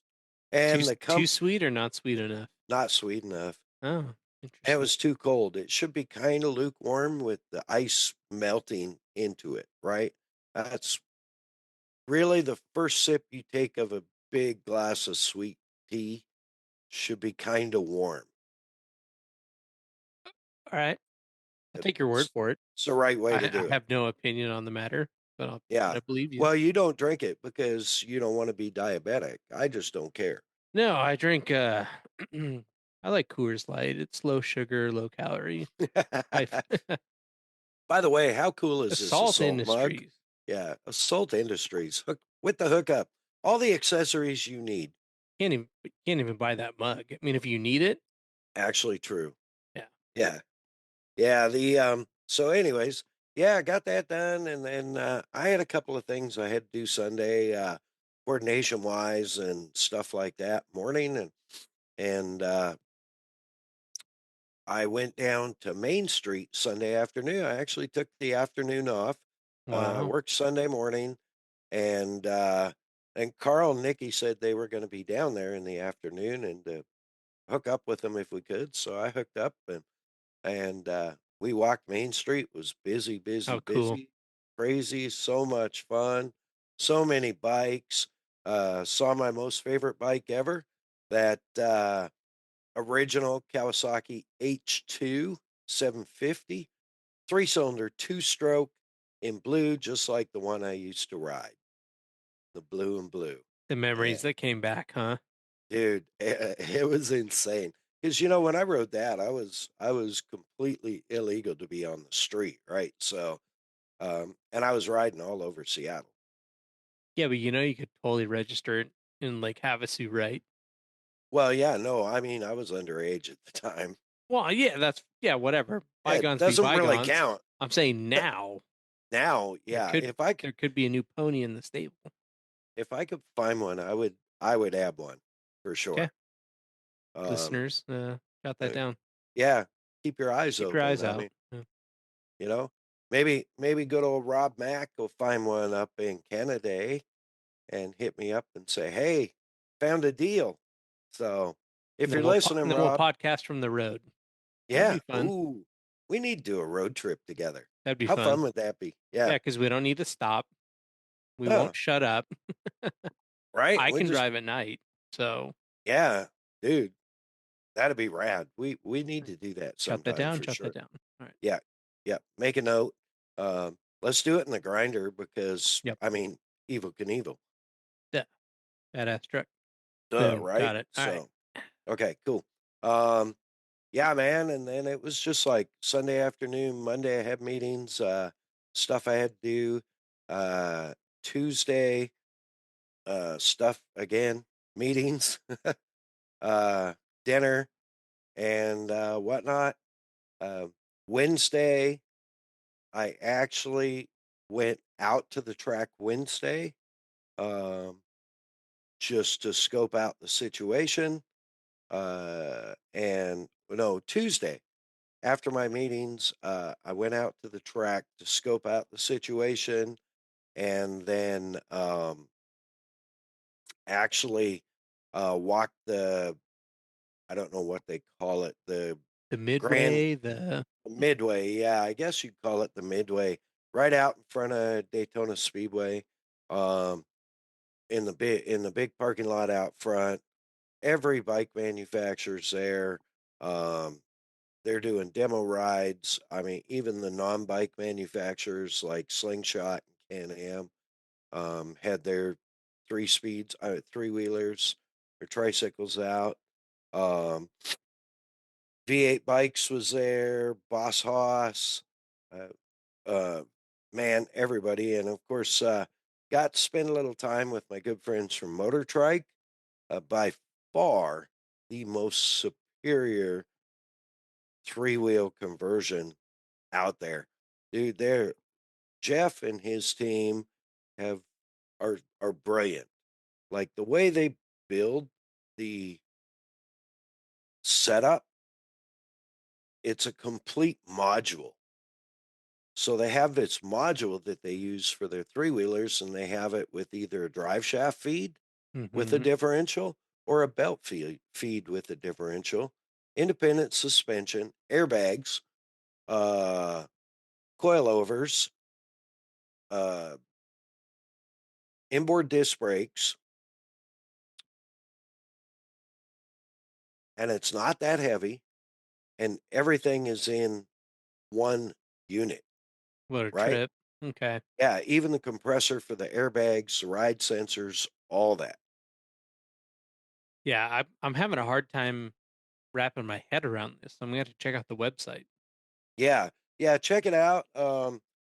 And the Too sweet or not sweet enough? not sweet enough. Oh, It interesting. was too cold. It should be kind of lukewarm with the ice melting into it, right? That's really the first sip you take of a big glass of sweet tea should be kind of warm. All right. I'll take your word It's, for it. it's the right way to I do it. have no opinion on the matter, but Yeah. I believe you. Well, you don't drink it because you don't want to be diabetic. I just don't care. No, I drink I like Coors Light. It's low sugar, low calorie. I By the way, how cool is this Assault Assault mug? Industries. Yeah, Assault Industries hook with the hookup, all the accessories you need. Can't even buy that mug. I mean, if you need it, Actually, true. yeah. Yeah, yeah. The So, anyways, yeah, I got that done, and then I had a couple of things I had to do Sunday, coordination wise and stuff like that. Morning and I went down to Main Street Sunday afternoon. I actually took the afternoon off, Wow. worked Sunday morning, and Carl and Nikki said they were going to be down there in the afternoon and hook up with them if we could. So I hooked up and we walked Main Street. It was busy, busy, How cool. busy, crazy, so much fun, so many bikes. Saw my most favorite bike ever, that original Kawasaki H2 750, three-cylinder, two-stroke in blue, just like the one I used to ride, the blue and blue. The Yeah, memories that came back, huh? dude, it was insane. Because when I rode that, I was completely illegal to be on the street, right? So, and I was riding all over Seattle. Yeah, but you could totally register it in like Havasu, right? Well, yeah, no, I mean I was underage at the time. Well, yeah, whatever. It Bygones be doesn't really bygones. count I'm saying now now. there Yeah, could there could be a new pony in the stable. if I could find one, I would add one for Okay, sure. Um, listeners, jot that uh, down. yeah, keep your eyes Keep your open. eyes I out. mean, you know, maybe good old Rob Mack will find one up in Canada and hit me up and say, "Hey, found a deal." So if you're listening, Then we'll Rob, podcast from the road. That'd yeah, be fun. ooh, we need to do a road trip together. That'd be How fun. fun would that be? Yeah, Yeah, because we don't need to stop. We no, won't shut up. right? I We can just, drive at night, so yeah, dude, that'd be rad. We need to do that jot that sometime down. for Jot that sure. down. All right. Yeah, yeah. Make a note. Let's do it in the grinder because Yep. I mean, evil can evil. Yeah. Badass truck. Duh, Boom. right? Got it. All right. So, okay, cool. Um, yeah, man. And then it was just like Sunday afternoon, Monday, I had meetings, stuff I had to do. Uh, Tuesday, stuff again, meetings, uh, dinner, and whatnot. Uh, Wednesday, I actually went out to the track Wednesday, um, just to scope out the situation. And no, Tuesday, after my meetings, I went out to the track to scope out the situation and then actually walked I don't know what they call it, the The Grand midway, the Midway. Yeah, I guess you'd call it the Midway, right out in front of Daytona Speedway, um, in the big parking lot out front. every bike manufacturer's there. Um, they're doing demo rides. I mean, even the non-bike manufacturers like Slingshot and Can-Am had their three-wheelers, their tricycles out. Um, V8 Bikes was there, Boss Hoss, uh, uh, man, everybody. And of course, got to spend a little time with my good friends from Motor Trike. By far the most superior three-wheel conversion out there. Dude, they're Jeff and his team have are brilliant. Like the way they build the setup, it's a complete module. So they have this module that they use for their three-wheelers, and they have it with either a drive shaft feed with a Hmm. differential or a belt feed with a differential, independent suspension, airbags, uh, coilovers, uh, inboard disc brakes, and it's not that heavy, and everything is in one unit, What a right? trip. Okay. Yeah, even the compressor for the airbags, the ride sensors, all that. Yeah, I'm having a hard time wrapping my head around this. I'm gonna have to check out the website. Yeah, yeah, check it out.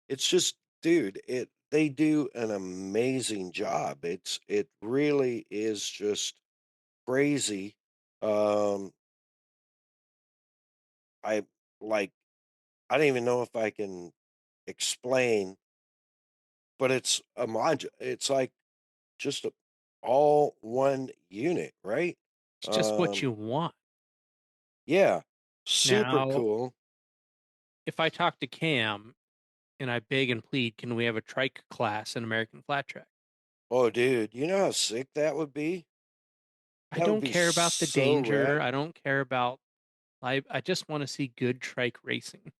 It's just, dude, it they do an amazing job. It really is just crazy. Um, I like I don't even know if I can explain, but it's a module. It's like just all one unit, right? It's just what Um, you want. yeah, super Now, cool. if I talk to Cam and I beg and plead, can we have a trike class in American Flat Track? Oh, dude, you know how sick that would be? I That would don't be care about the so danger. rad. I don't care about I just want to see good trike racing.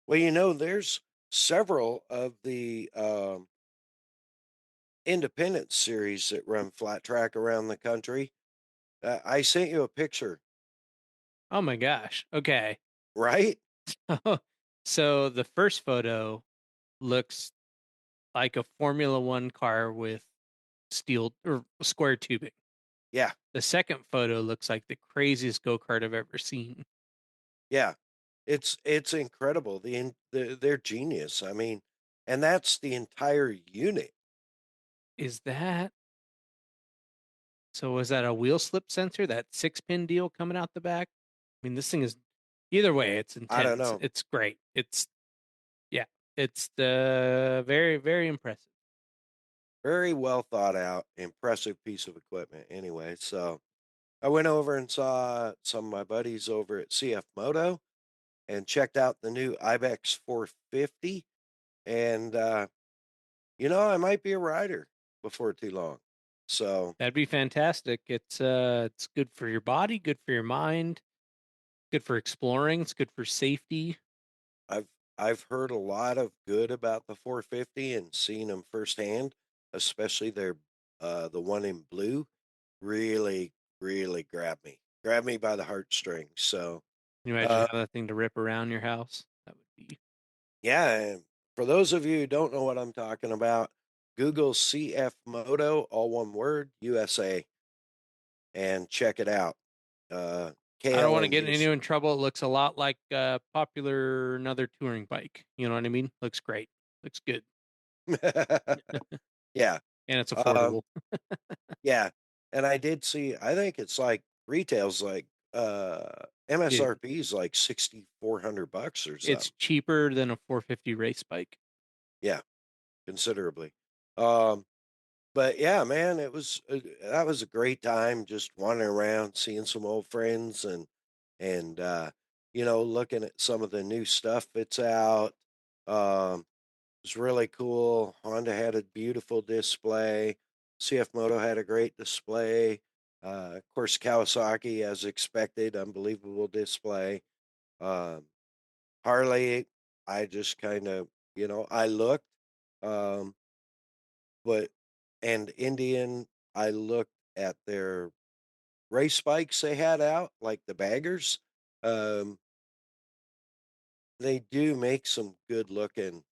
Well, there's several of the independent series that run flat track around the country. I sent you a picture, Oh my gosh. Okay. right? So the first photo looks like a Formula One car with steel or square tubing. Yeah, The second photo looks like the craziest go kart I've ever seen. yeah. It's incredible. They're genius. I mean, and that's the entire unit. Is that so? Was that a wheel slip sensor? That 6-pin deal coming out the back? I mean, this thing is either way, it's I don't intense. know. It's great. It's yeah, it's very, very impressive. Very well thought out, impressive piece of equipment. Anyway, so I went over and saw some of my buddies over at CF Moto and checked out the new Ibex 450. And, I might be a rider before too long. So That'd be fantastic. It's good for your body, good for your mind, good for exploring, it's good for safety. I've I've heard a lot of good about the 450 and seen them firsthand, especially the one in blue. Really, really grabbed me by the heartstrings. So, Can you imagine uh, how that thing to rip around your house? That would be yeah. And for those of you who don't know what I'm talking about, Google CF Moto, all one word, USA, and check it out. Uh, I don't want to KLM get use anyone in trouble. It looks a lot like popular another touring bike. You know what I mean? Looks great. Looks good. yeah. And it's Um, affordable. yeah. And I did see, I think it's like retails like It, MSRP is like $6,400 or it's something. cheaper than a 450 race bike. Yeah, considerably. Um, but yeah, man, that was a great time just wandering around, seeing some old friends and looking at some of the new stuff that's out. Um, was really cool. Honda had a beautiful display. CF Moto had a great display. Of course, Kawasaki, as expected, unbelievable display. Um, Harley, I just kind of, I looked, um, but and Indian, I looked at their race bikes they had out, like the baggers. Um, they do make some good looking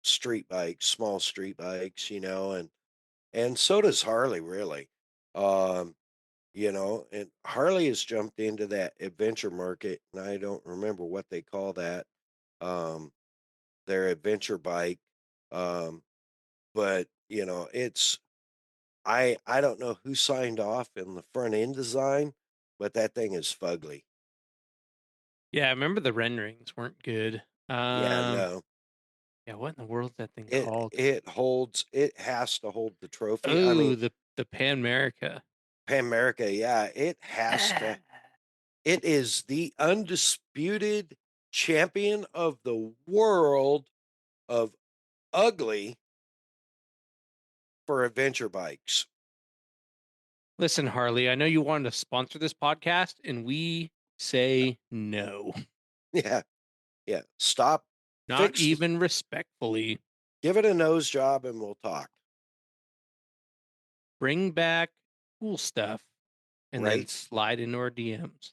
street bikes, small street bikes, and so does Harley really. Um, and Harley has jumped into that adventure market, and I don't remember what they call that. Um, their adventure bike. Um, but it's I don't know who signed off in the front end design, but that thing is fugly. Yeah, I remember the renderings weren't good. Yeah, no. Yeah, what in the world is that thing It called? it has to hold the trophy. I Oh, mean, the Pan America. Pan America, yeah, it has to. It is the undisputed champion of the world of ugly for adventure bikes. Listen, Harley, I know you wanted to sponsor this podcast, and we say no. Yeah, yeah. Stop. Not Fix the. even respectfully. Give it a nose job, and we'll talk. Bring back cool stuff and then Right? slide into our DMs.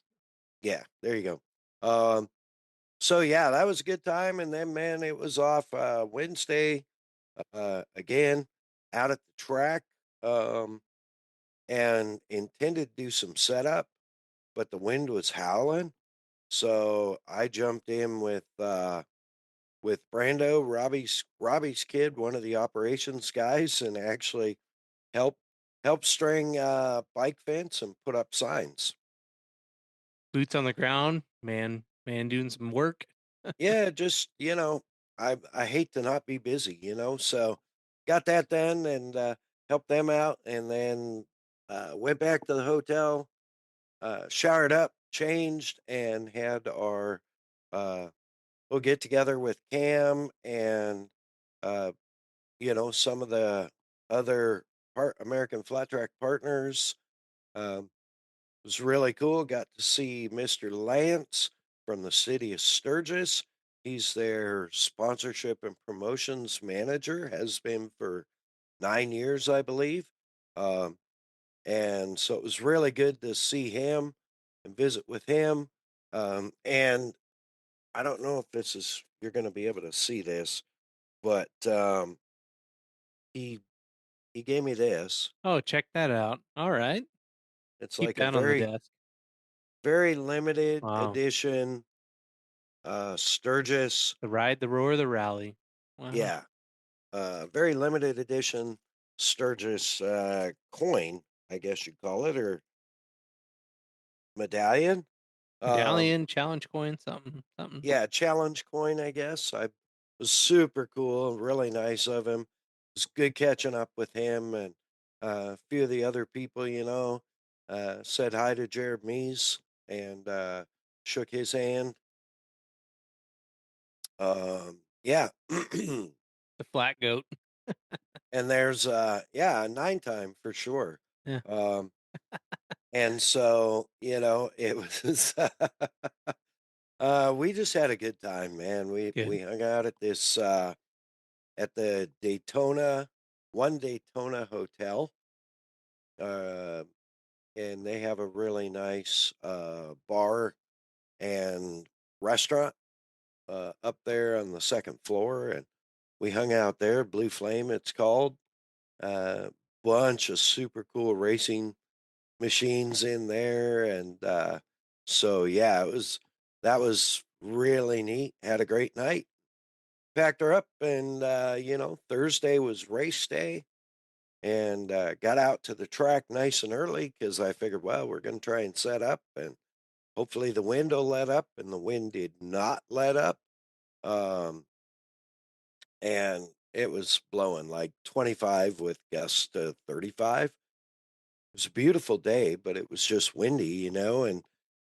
Yeah. There you go. So yeah, that was a good time, and then man, it was off Wednesday again out at the track, um, and intended to do some setup, but the wind was howling, so I jumped in with Brando, Robbie's kid, one of the operations guys, and actually helped string bike fence and put up signs. Boots on the ground, man doing some work. Yeah, just I hate to not be busy, so got that done and helped them out, and then went back to the hotel, showered up, changed, and had our uh, we'll get together with Cam and uh, some of the other American Flat Track partners. Um, it was really cool. Got to see Mr. Lance from the city of Sturgis. He's their sponsorship and promotions manager, has been for 9 years, I believe. Um, and so it was really good to see him and visit with him. And I don't know if you're going to be able to see this, but he he gave me this. Oh, check that out. All right. It's Keep like a that on the very desk. very limited Wow. edition Sturgis. The ride, the roar, the rally. Wow. Yeah, very limited edition Sturgis coin, I guess you'd call it, or medallion. Um, Medallion, challenge coin, something, something. yeah, challenge coin, I guess. I was super cool, really nice of him. It was good catching up with him and a few of the other people, said hi to Jared Mees and shook his hand. Yeah. The flat goat. And there's yeah, a 9 time for sure. Yeah, Um, and so, it was we just had a good time, man. We good. hung out at this at the Daytona hotel. Uh and they have a really nice bar and restaurant up there on the second floor, and we hung out there, Blue Flame it's called. Uh bunch of super cool racing machines in there, and so yeah, that was really neat. Had a great night. Packed her up, and Thursday was race day, and got out to the track nice and early because I figured, well, we're going to try and set up, and hopefully the wind will let up, and the wind did not let up. Um, and it was blowing like 25 with gusts to 35. It was a beautiful day, but it was just windy, and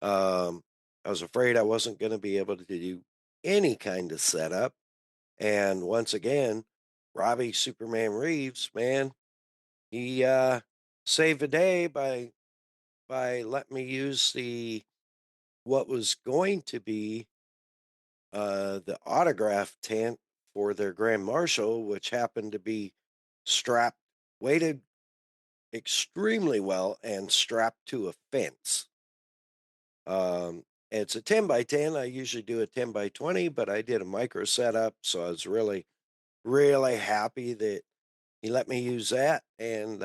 I was afraid I wasn't going to be able to do any kind of setup. And once again, Robbie Superman Reeves, man, he saved the day by letting me use the what was going to be the autograph tent for their grand marshal, which happened to be strapped, weighted extremely well and strapped to a fence. It's a 10 by 10. I usually do a 10 by 20, but I did a micro setup, so I was really, really happy that he let me use that. And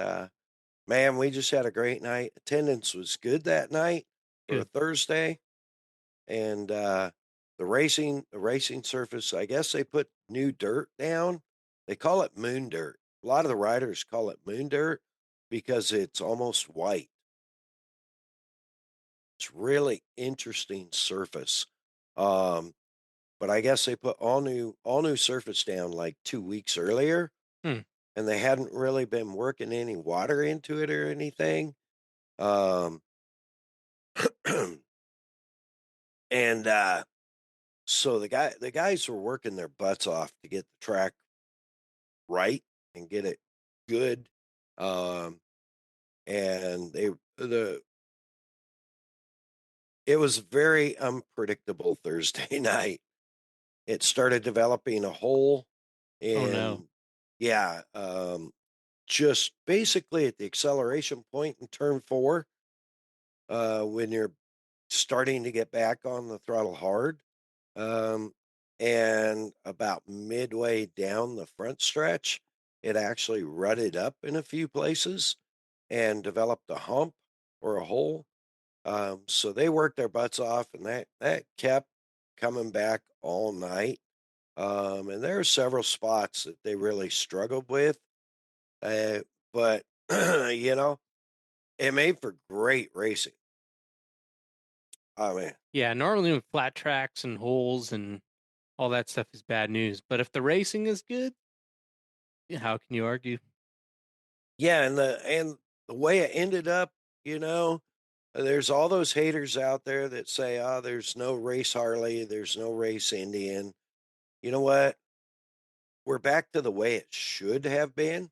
man, we just had a great night. Attendance was good that night for a Good. Thursday, and the racing surface. I guess they put new dirt down. They call it moon dirt. A lot of the riders call it moon dirt because it's almost white. It's really interesting surface. Um, but I guess they put all new surface down like 2 weeks earlier, Hmm. and they hadn't really been working any water into it or anything. Um, and so the guys were working their butts off to get the track right and get it good. Um, and the it was very unpredictable Thursday night. It started developing a hole Oh no. in, yeah, just basically at the acceleration point in turn four, when you're starting to get back on the throttle hard. Um, and about midway down the front stretch, it actually rutted up in a few places and developed a hump or a hole. So they worked their butts off, and that kept coming back all night. And there are several spots that they really struggled with, uh, but you know, it made for great racing. I mean, Yeah, normally with flat tracks and holes and all that stuff is bad news. But if the racing is good, yeah, how can you argue? yeah, and the way it ended up, you know, there's all those haters out there that say, "Oh, there's no race Harley, there's no race Indian." You know what? We're back to the way it should have been.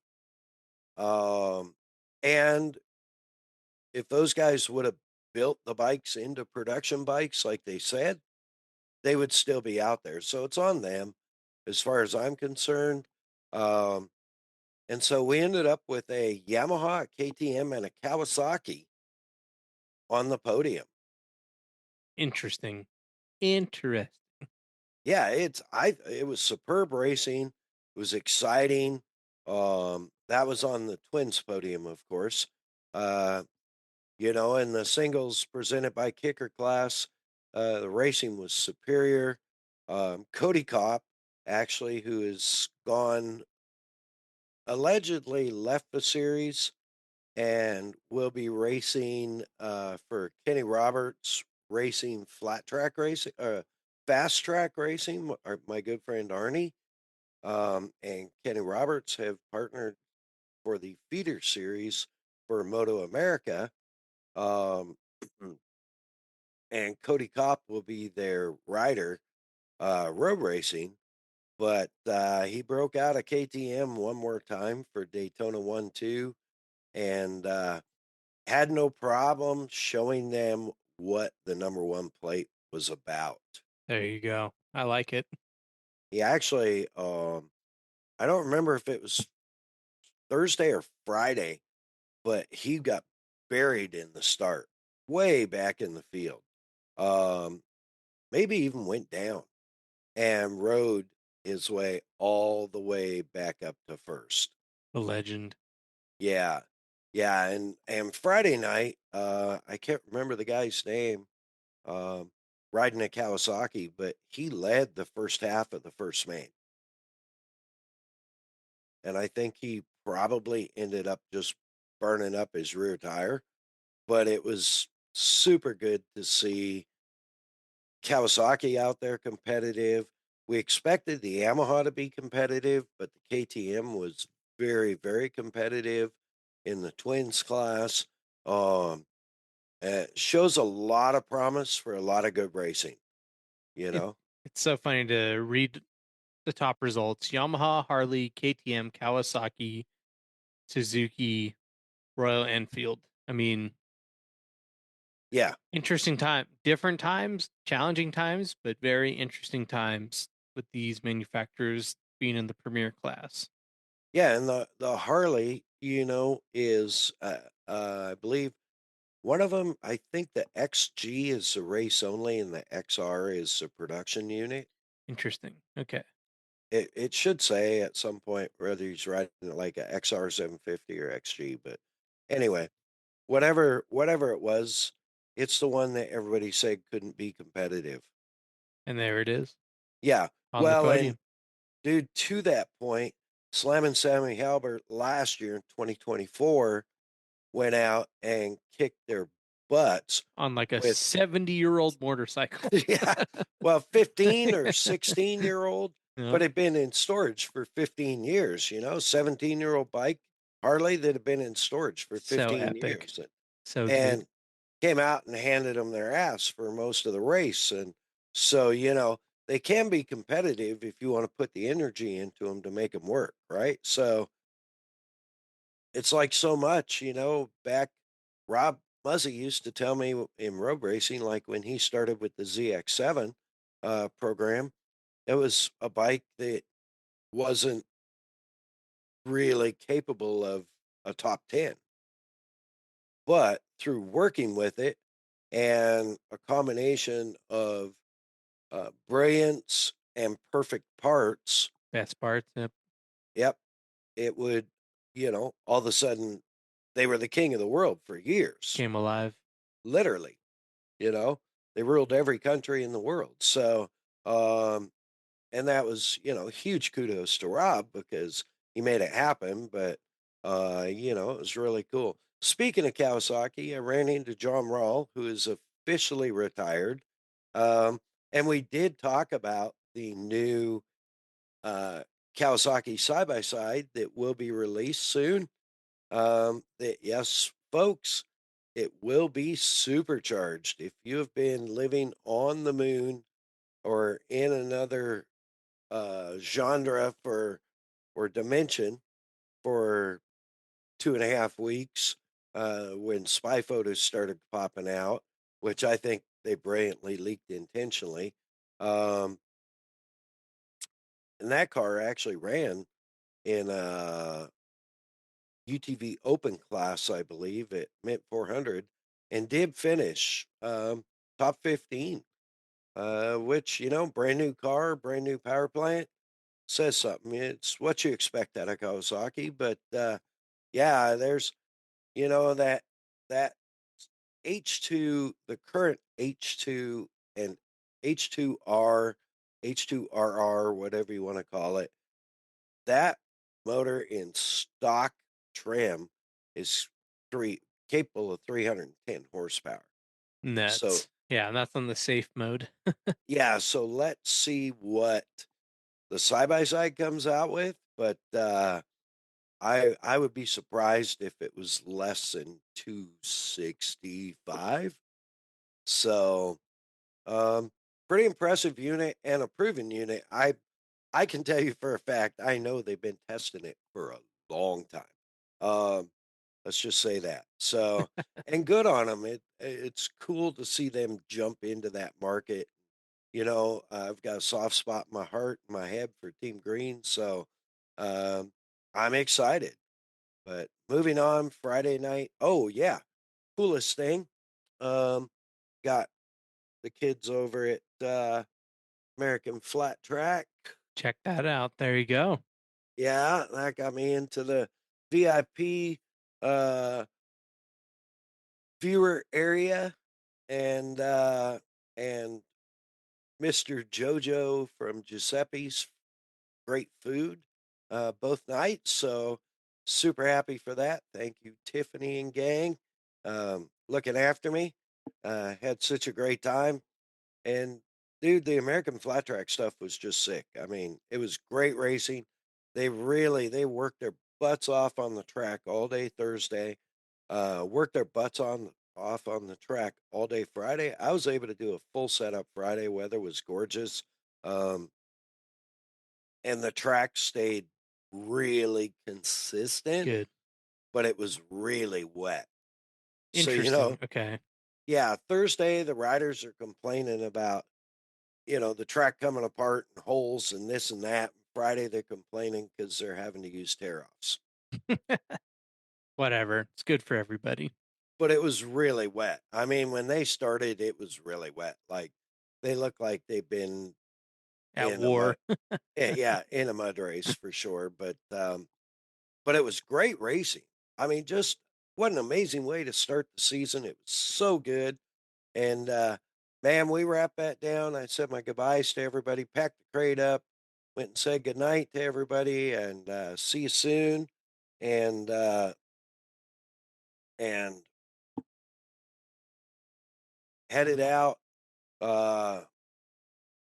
Um, and if those guys would have built the bikes into production bikes like they said, they would still be out there. So it's on them as far as I'm concerned. Um, and so we ended up with a Yamaha, a KTM, and a Kawasaki on the podium. Interesting. Interesting. Yeah, it was superb racing. It was exciting. That was on the twins podium, of course. Uh, and the singles presented by Kicker Class, the racing was superior. Cody Kopp, actually, who has gone allegedly left the series and will be racing for Kenny Roberts Racing Flat Track Racing, Fast Track Racing. My good friend Arnie and Kenny Roberts have partnered for the feeder series for Moto America. Um, and Cody Kopp will be their rider, road racing. But he broke out a KTM one more time for Daytona 1 2 and had no problem showing them what the number one plate was about. There you go. I like it. He actually, I don't remember if it was Thursday or Friday, but he got buried in the start, way back in the field. Um, Maybe even went down and rode his way all the way back up to first. The legend. Yeah. Yeah, and Friday night, I can't remember the guy's name, um, riding a Kawasaki, but he led the first half of the first main. And I think he probably ended up just burning up his rear tire, but it was super good to see Kawasaki out there competitive. We expected the Yamaha to be competitive, but the KTM was very, very competitive in the twins class. Um, Shows a lot of promise for a lot of good racing, you It, know? it's so funny to read the top results: Yamaha, Harley, KTM, Kawasaki, Suzuki, Royal Enfield. I mean, Yeah. interesting time, different times, challenging times, but very interesting times with these manufacturers being in the premier class. Yeah. And the Harley is I believe one of them. I think the XG is the race only, and the XR is the production unit. Interesting. Okay. It should say at some point whether he's riding like a XR 750 or XG, but anyway, whatever it was, it's the one that everybody said couldn't be competitive. And there it is Yeah. on the Well, and podium. dude, to that point, Slam and Sammy Halbert last year in 2024 went out and kicked their butts On like a with 70-year-old motorcycle. yeah, well, 15 or 16-year-old, Yep. but had been in storage for 15 years, 17-year-old bike Harley that had been in storage for So 15 epic. years So good. and came out and handed them their ass for most of the race. And so, they can be competitive if you want to put the energy into them to make them work, right? So it's like so much, back Rob Muzzy used to tell me in road racing, like when he started with the ZX7 program, it was a bike that wasn't really capable of a top 10. But through working with it and a combination of brilliance and perfect parts, Best parts. Yep. yep, it would, all of a sudden they were the king of the world for years, Came alive. literally. You know, they ruled every country in the world. So, um, and that was, huge kudos to Rob because he made it happen. But, it was really cool. Speaking of Kawasaki, I ran into John Rawl, who is officially retired. And we did talk about the new uh, Kawasaki side by side that will be released soon. That yes, folks, it will be supercharged. If you have been living on the moon or in another genre for or dimension for 2.5 weeks, when spy photos started popping out, which I think they brilliantly leaked intentionally. Um, and that car actually ran in a UTV Open class, I believe, at Mint 400, and did finish top 15, which, brand new car, brand new power plant says something. It's what you expect out of Kawasaki. But yeah, there's, that H2, the current H2 and H2R, H2RR, whatever you want to call it, that motor in stock trim is three capable of 310 horsepower. So Nuts. Yeah, and that's on the safe mode. yeah, so let's see what the side by side comes out with. But I would be surprised if it was less than 265. So um pretty impressive unit and a proven unit. I can tell you for a fact, I know they've been testing it for a long time. Um, let's just say that. So, and good on them. It's cool to see them jump into that market. I've got a soft spot in my heart, in my head for Team Green. So, um, I'm excited. But moving on, Friday night. Oh yeah, coolest thing. Um, got the kids over at American Flat Track. Check that out. There you go. Yeah, that got me into the VIP uh viewer area and and Mr. Jojo from Giuseppe's great food both nights. So super happy for that. Thank you, Tiffany and gang. Looking after me. Had such a great time. And dude, the American flat track stuff was just sick. I mean, it was great racing. They worked their butts off on the track all day Thursday. Worked their butts on off on the track all day Friday. I was able to do a full setup Friday. Weather was gorgeous. Um, and the track stayed really consistent, Good. but it was really wet. So, Interesting. Okay. yeah, Thursday the riders are complaining about the track coming apart and holes and this and that. Friday, they're complaining because they're having to use tear offs. Whatever. It's good for everybody. but it was really wet. I mean, when they started, it was really wet. Like they look like they've been At in a mud, war. yeah, in a mud race for sure. But it was great racing. I mean, just what an amazing way to start the season. It was so good. And man, we wrapped that down. I said my goodbyes to everybody, packed the crate up, went and said goodnight to everybody, and see you soon. And and headed out uh,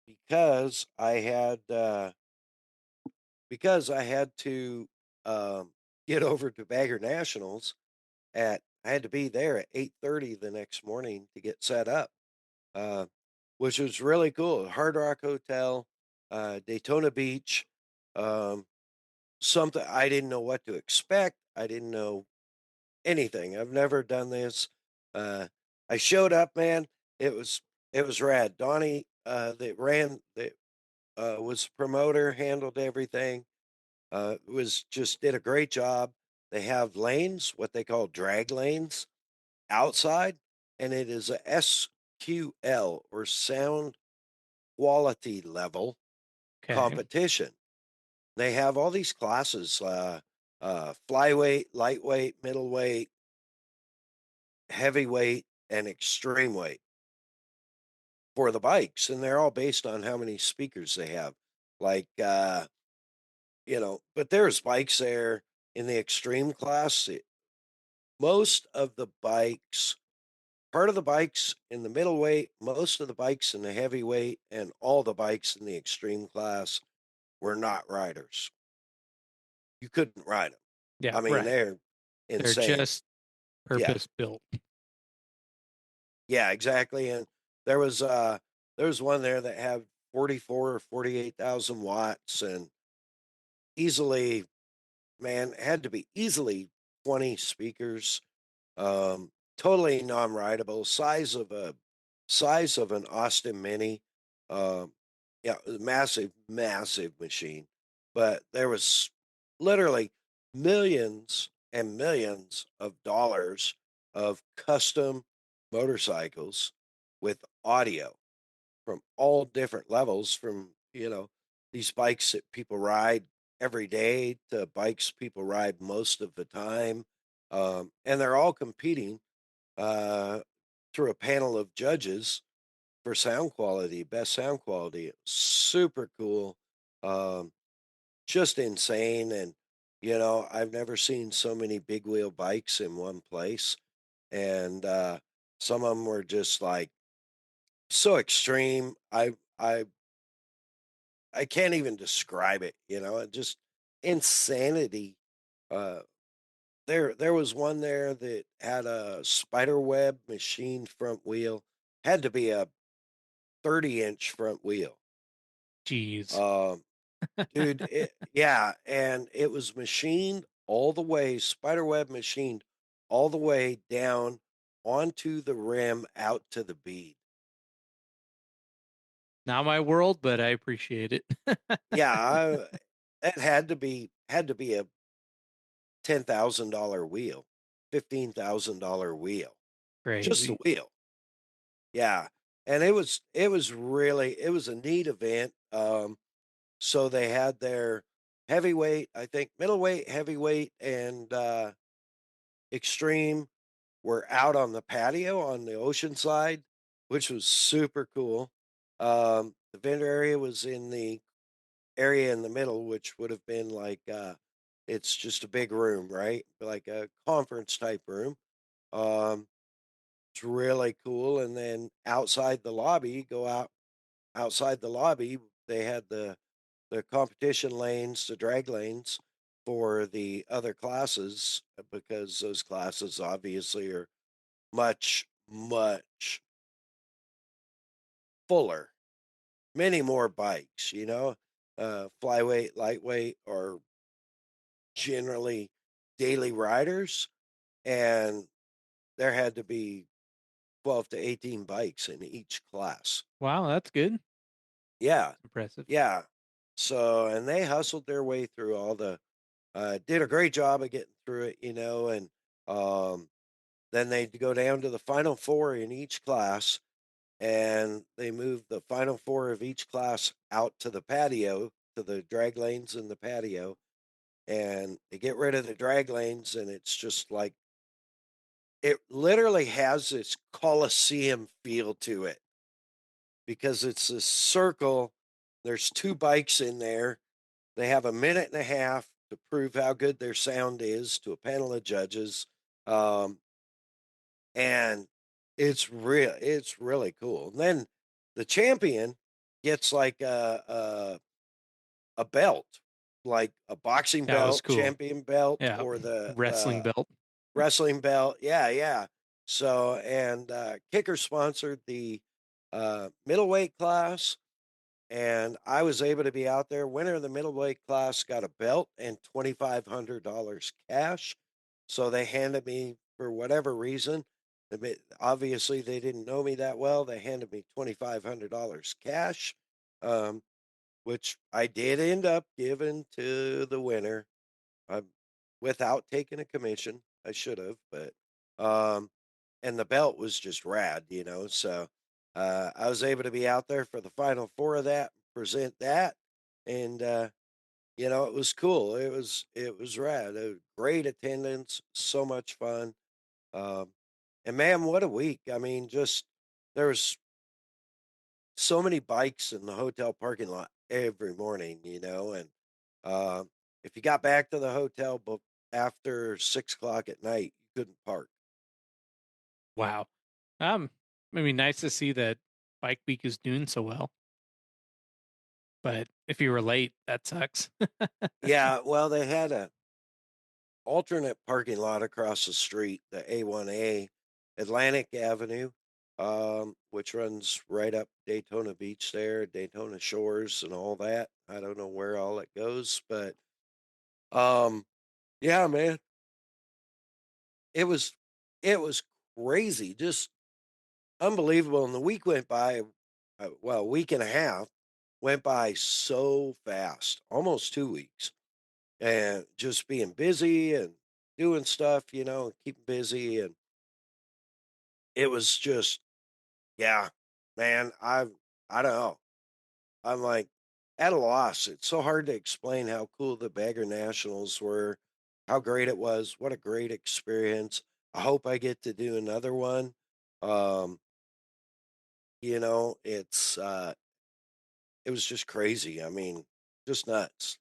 because I had to get over to Bagger Nationals at I had to be there at 8:30 the next morning to get set up, uh, which was really cool. Hard Rock Hotel, Daytona Beach, um, something I didn't know what to expect. I didn't know anything. I've never done this. Uh, I showed up, man. It was it was rad. Donnie, that was promoter, handled everything. Was just did a great job. They have lanes, what they call drag lanes, outside, and it is a SQL or sound quality level Okay. competition. They have all these classes, flyweight, lightweight, middleweight, heavyweight, and extreme weight for the bikes, and they're all based on how many speakers they have. Like, but there's bikes there in the extreme class. Most of the bikes, part of the bikes in the middleweight, most of the bikes in the heavyweight, and all the bikes in the extreme class were not riders. You couldn't ride them. Yeah, I mean, right. they're They're insane. just Yeah, purpose built. yeah, exactly. And there was one there that had 44 or 48,000 watts and easily, man, had to be easily 20 speakers. Totally non-rideable, size of an Austin Mini. Um, yeah, massive, massive machine. But there was literally millions and millions of dollars of custom motorcycles with audio from all different levels, from these bikes that people ride every day to bikes people ride most of the time, and they're all competing uh, through a panel of judges for sound quality, best sound quality. Super cool, um, just insane. And I've never seen so many big wheel bikes in one place, and some of them were just like so extreme. I can't even describe it, just insanity. Uh, there was one there that had a spider web machined front wheel. Had to be a 30-inch front wheel. Jeez. Um, dude, yeah, and it was machined all the way, spider web machined all the way down onto the rim out to the bead. Not my world, but I appreciate it. Yeah, that had to be a $10,000 wheel, $15,000 wheel, just the Crazy. wheel. Yeah, and it was a neat event. So they had their heavyweight, I think middleweight, heavyweight, and extreme were out on the patio on the ocean side, which was super cool. The vendor area was in the area in the middle, which would have been like it's just a big room, right? Like a conference type room. Um, it's really cool. And then outside the lobby, go out outside the lobby, they had the competition lanes, the drag lanes for the other classes because those classes obviously are much, much fuller, many more bikes, flyweight, lightweight are generally daily riders, and there had to be 12 to 18 bikes in each class. Wow, that's good. Yeah, Impressive. yeah. So, and they hustled their way through all the did a great job of getting through it, and um, then they'd go down to the final four in each class, and they moved the final four of each class out to the patio, to the drag lanes in the patio, and they get rid of the drag lanes, and it's just like it literally has this coliseum feel to it because it's this circle. There's two bikes in there. They have a minute and a half to prove how good their sound is to a panel of judges. Um, and it's really cool. And then the champion gets like a belt, like a boxing That was belt, cool. champion belt, Yeah. or the Wrestling belt. wrestling belt. Yeah, yeah. So, and Kicker sponsored the middleweight class, and I was able to be out there. Winner of the middleweight class got a belt and $2,500 cash. So they handed me, for whatever reason, obviously they didn't know me that well. They handed me $2,500 cash, um, which I did end up giving to the winner, um, without taking a commission. I should have, but um, and the belt was just rad. So I was able to be out there for the final four of that, present that, and it was cool. It was rad. Great attendance, so much fun, um, and man, what a week! I mean, just there was so many bikes in the hotel parking lot every morning, and um, if you got back to the hotel after 6 o'clock at night, you couldn't park. Wow. Um, Maybe nice to see that Bike Week is doing so well. But if you were late, that sucks. Yeah, well, they had a alternate parking lot across the street, the A1A, Atlantic Avenue, which runs right up Daytona Beach there, Daytona Shores, and all that. I don't know where all it goes, but um, yeah, man, it was it was crazy, just unbelievable. And the week went by, well, a week and a half went by so fast, almost 2 weeks, and just being busy and doing stuff, and keeping busy. And it was just, yeah, man, I don't know. I'm like at a loss. It's so hard to explain how cool the Bagger Nationals were, how great it was, what a great experience. I hope I get to do another one. Um, it was just crazy. I mean, just nuts.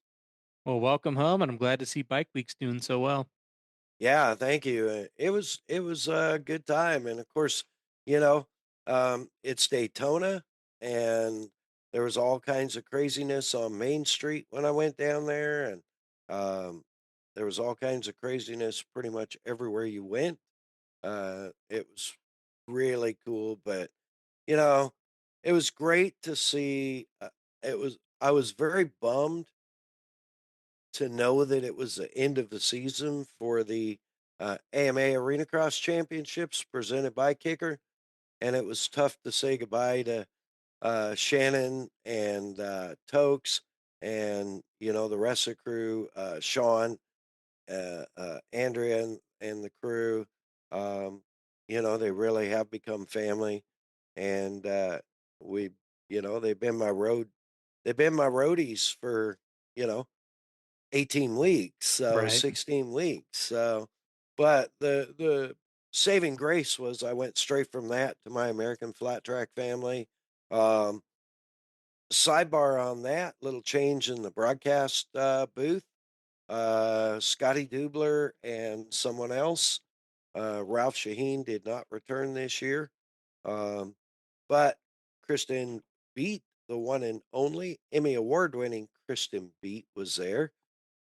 Well, welcome home, and I'm glad to see Bike Week's doing so well. Yeah, thank you. It was a good time, and of course, you know, it's Daytona, and there was all kinds of craziness on Main Street when I went down there, and um, there was all kinds of craziness pretty much everywhere you went. It was really cool, but you know, it was great to see. I was very bummed to know that it was the end of the season for the AMA Arena Cross Championships presented by Kicker, and it was tough to say goodbye to Shannon and Tokes and the rest of the crew, Sean, Andrea, and the crew. Um, they really have become family, and we, they've been my road. They've been my roadies for you know 18 weeks, so Right. 16 weeks. So, but the saving grace was I went straight from that to my American flat track family. Um, Sidebar on that, little change in the broadcast booth. Scotty Dubler and someone else, Ralph Shaheen, did not return this year. Um, but Kristen Beat, the one and only Emmy Award winning Kristen Beat, was there.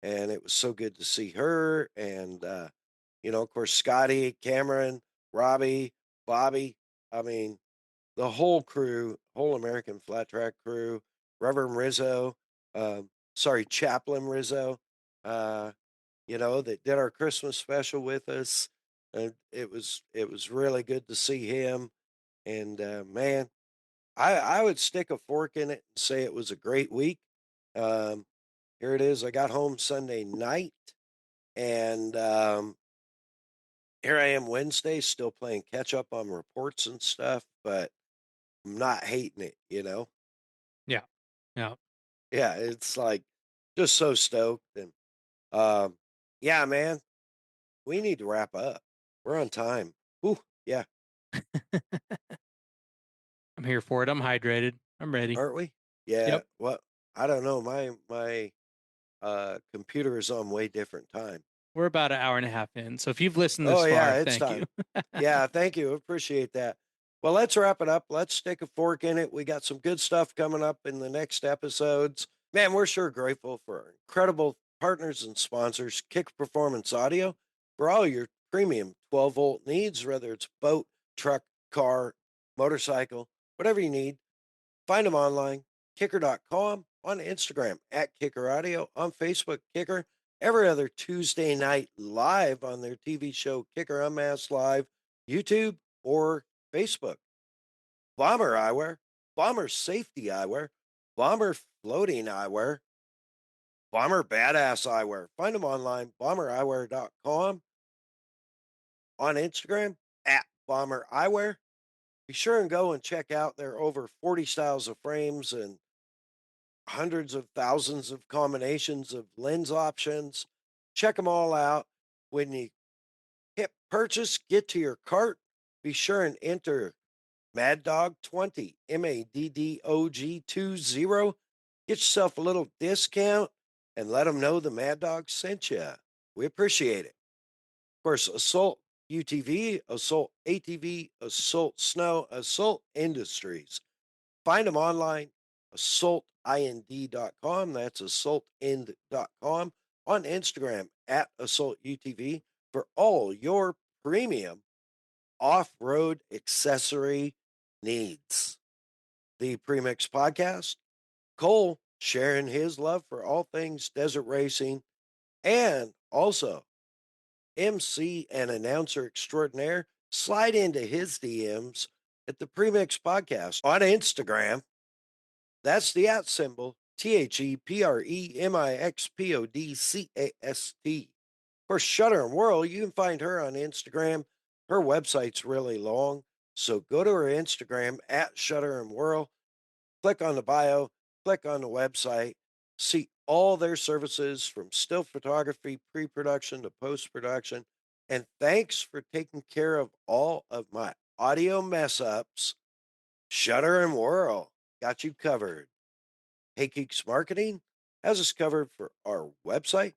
And it was so good to see her. And, of course, Scotty, Cameron, Robbie, Bobby. I mean, the whole crew, whole American flat track crew, Reverend Rizzo, Chaplain Rizzo, uh, that did our Christmas special with us. And it was really good to see him. And man, I would stick a fork in it and say it was a great week. Um, Here it is. I got home Sunday night, And here I am Wednesday, still playing catch up on reports and stuff, but I'm not hating it, you know? Yeah. Yeah. Yeah, it's like just so stoked. And um, yeah, man, we need to wrap up. We're on time. Ooh, yeah, I'm here for it. I'm hydrated. I'm ready. aren't we? Yeah. Yep. Well, I don't know. My computer is on way different time. We're about an hour and a half in. So if you've listened Oh this yeah, far, it's thank you. time. Yeah, thank you. Appreciate that. Well, let's wrap it up. Let's stick a fork in it. We got some good stuff coming up in the next episodes. Man, we're sure grateful for our incredible partners and sponsors, Kick Performance Audio, for all your premium 12-volt needs, whether it's boat, truck, car, motorcycle, whatever you need. Find them online, kicker.com, on Instagram at Kicker Audio, on Facebook, Kicker, every other Tuesday night live on their TV show, Kicker Unmasked Live, YouTube or Facebook. Bomber Eyewear, Bomber Safety Eyewear, Bomber Floating Eyewear, Bomber Badass Eyewear. Find them online, bombereyewear.com, on Instagram at Bomber Eyewear. Be sure and go and check out their over 40 styles of frames and hundreds of thousands of combinations of lens options. Check them all out. When you hit purchase, get to your cart, be sure and enter MAddOG20, MAddOG20. Get yourself a little discount and let them know the Mad Dog sent you. We appreciate it. Of course, Assault UTV, Assault ATV, Assault Snow, Assault Industries. Find them online, assaultind.com. That's assaultind.com. On Instagram at assaultutv for all your premium off-road accessory needs. The Premix Podcast, Cole sharing his love for all things desert racing, and also MC and announcer extraordinaire. Slide into his DMs at the Premix Podcast on Instagram. That's the @ symbol, ThePremixPodcast. For Shutter and Whirl, you can find her on Instagram. Her website's really long, so go to her Instagram at Shutter and Whirl. Click on the bio, click on the website, see all their services from still photography, pre-production to post-production. And thanks for taking care of all of my audio mess ups. Shutter and Whirl got you covered. Hey Geeks Marketing has us covered for our website,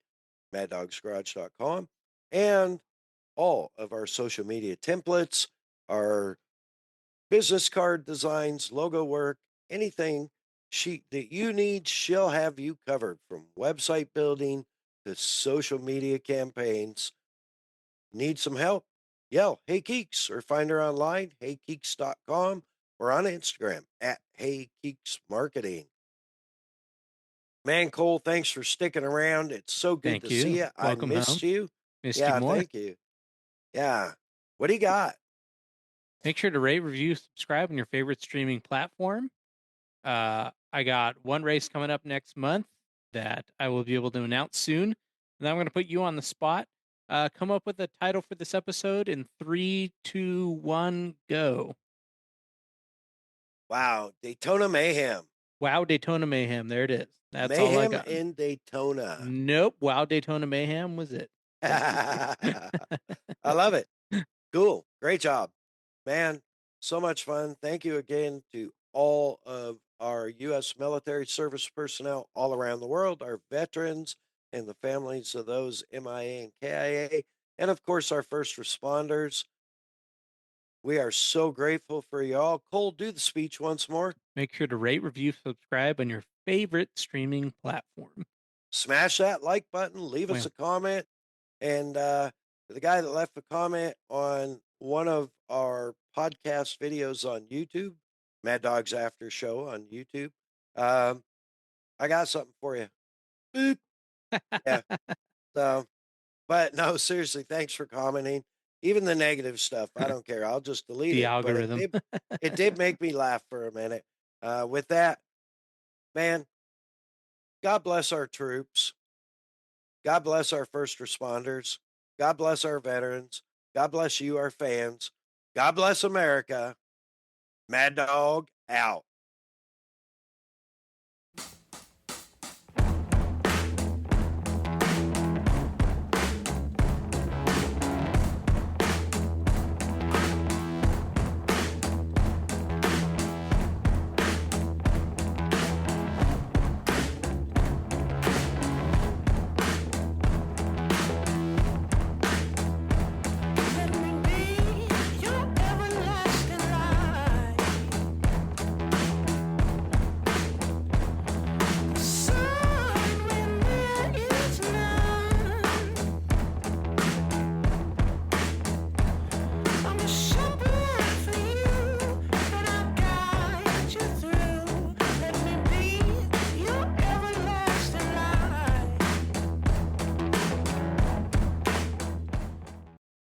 MAddOG'sGarage.com, and all of our social media templates, our business card designs, logo work, anything that you need, she'll have you covered from website building to social media campaigns. Need some help? Yell, Hey Geeks, or find her online, heygeeks.com, or on Instagram at Hey Geeks Marketing. Man, Cole, thanks for sticking around. It's so good Thank to see you. you. I Welcome missed home. you. Missed you Yeah, more. thank you. Yeah. What do you got? Make sure to rate, review, subscribe on your favorite streaming platform. I got one race coming up next month that I will be able to announce soon. And I'm going to put you on the spot. Come up with a title for this episode in 3, 2, 1, go. Wow, Daytona Mayhem. Wow, Daytona Mayhem. There it is. That's all I Mayhem got. in Daytona. Nope. Wow, Daytona Mayhem was it. I love it. Cool. Great job. Man, so much fun. Thank you again to all of our U.S. military service personnel all around the world, our veterans and the families of those MIA and KIA, and of course, our first responders. We are so grateful for y'all. Cole, do the speech once more. Make sure to rate, review, subscribe on your favorite streaming platform. Smash that like button, leave us Well, a comment. And the guy that left a comment on one of our podcast videos on YouTube, Mad Dog's After Show on YouTube, I got something for you. Boop. Yeah. So, but no, seriously, thanks for commenting. Even the negative stuff, I don't care. I'll just delete the it. But algorithm. it did make me laugh for a minute. With that, man, God bless our troops. God bless our first responders. God bless our veterans. God bless you, our fans. God bless America. Mad Dog out.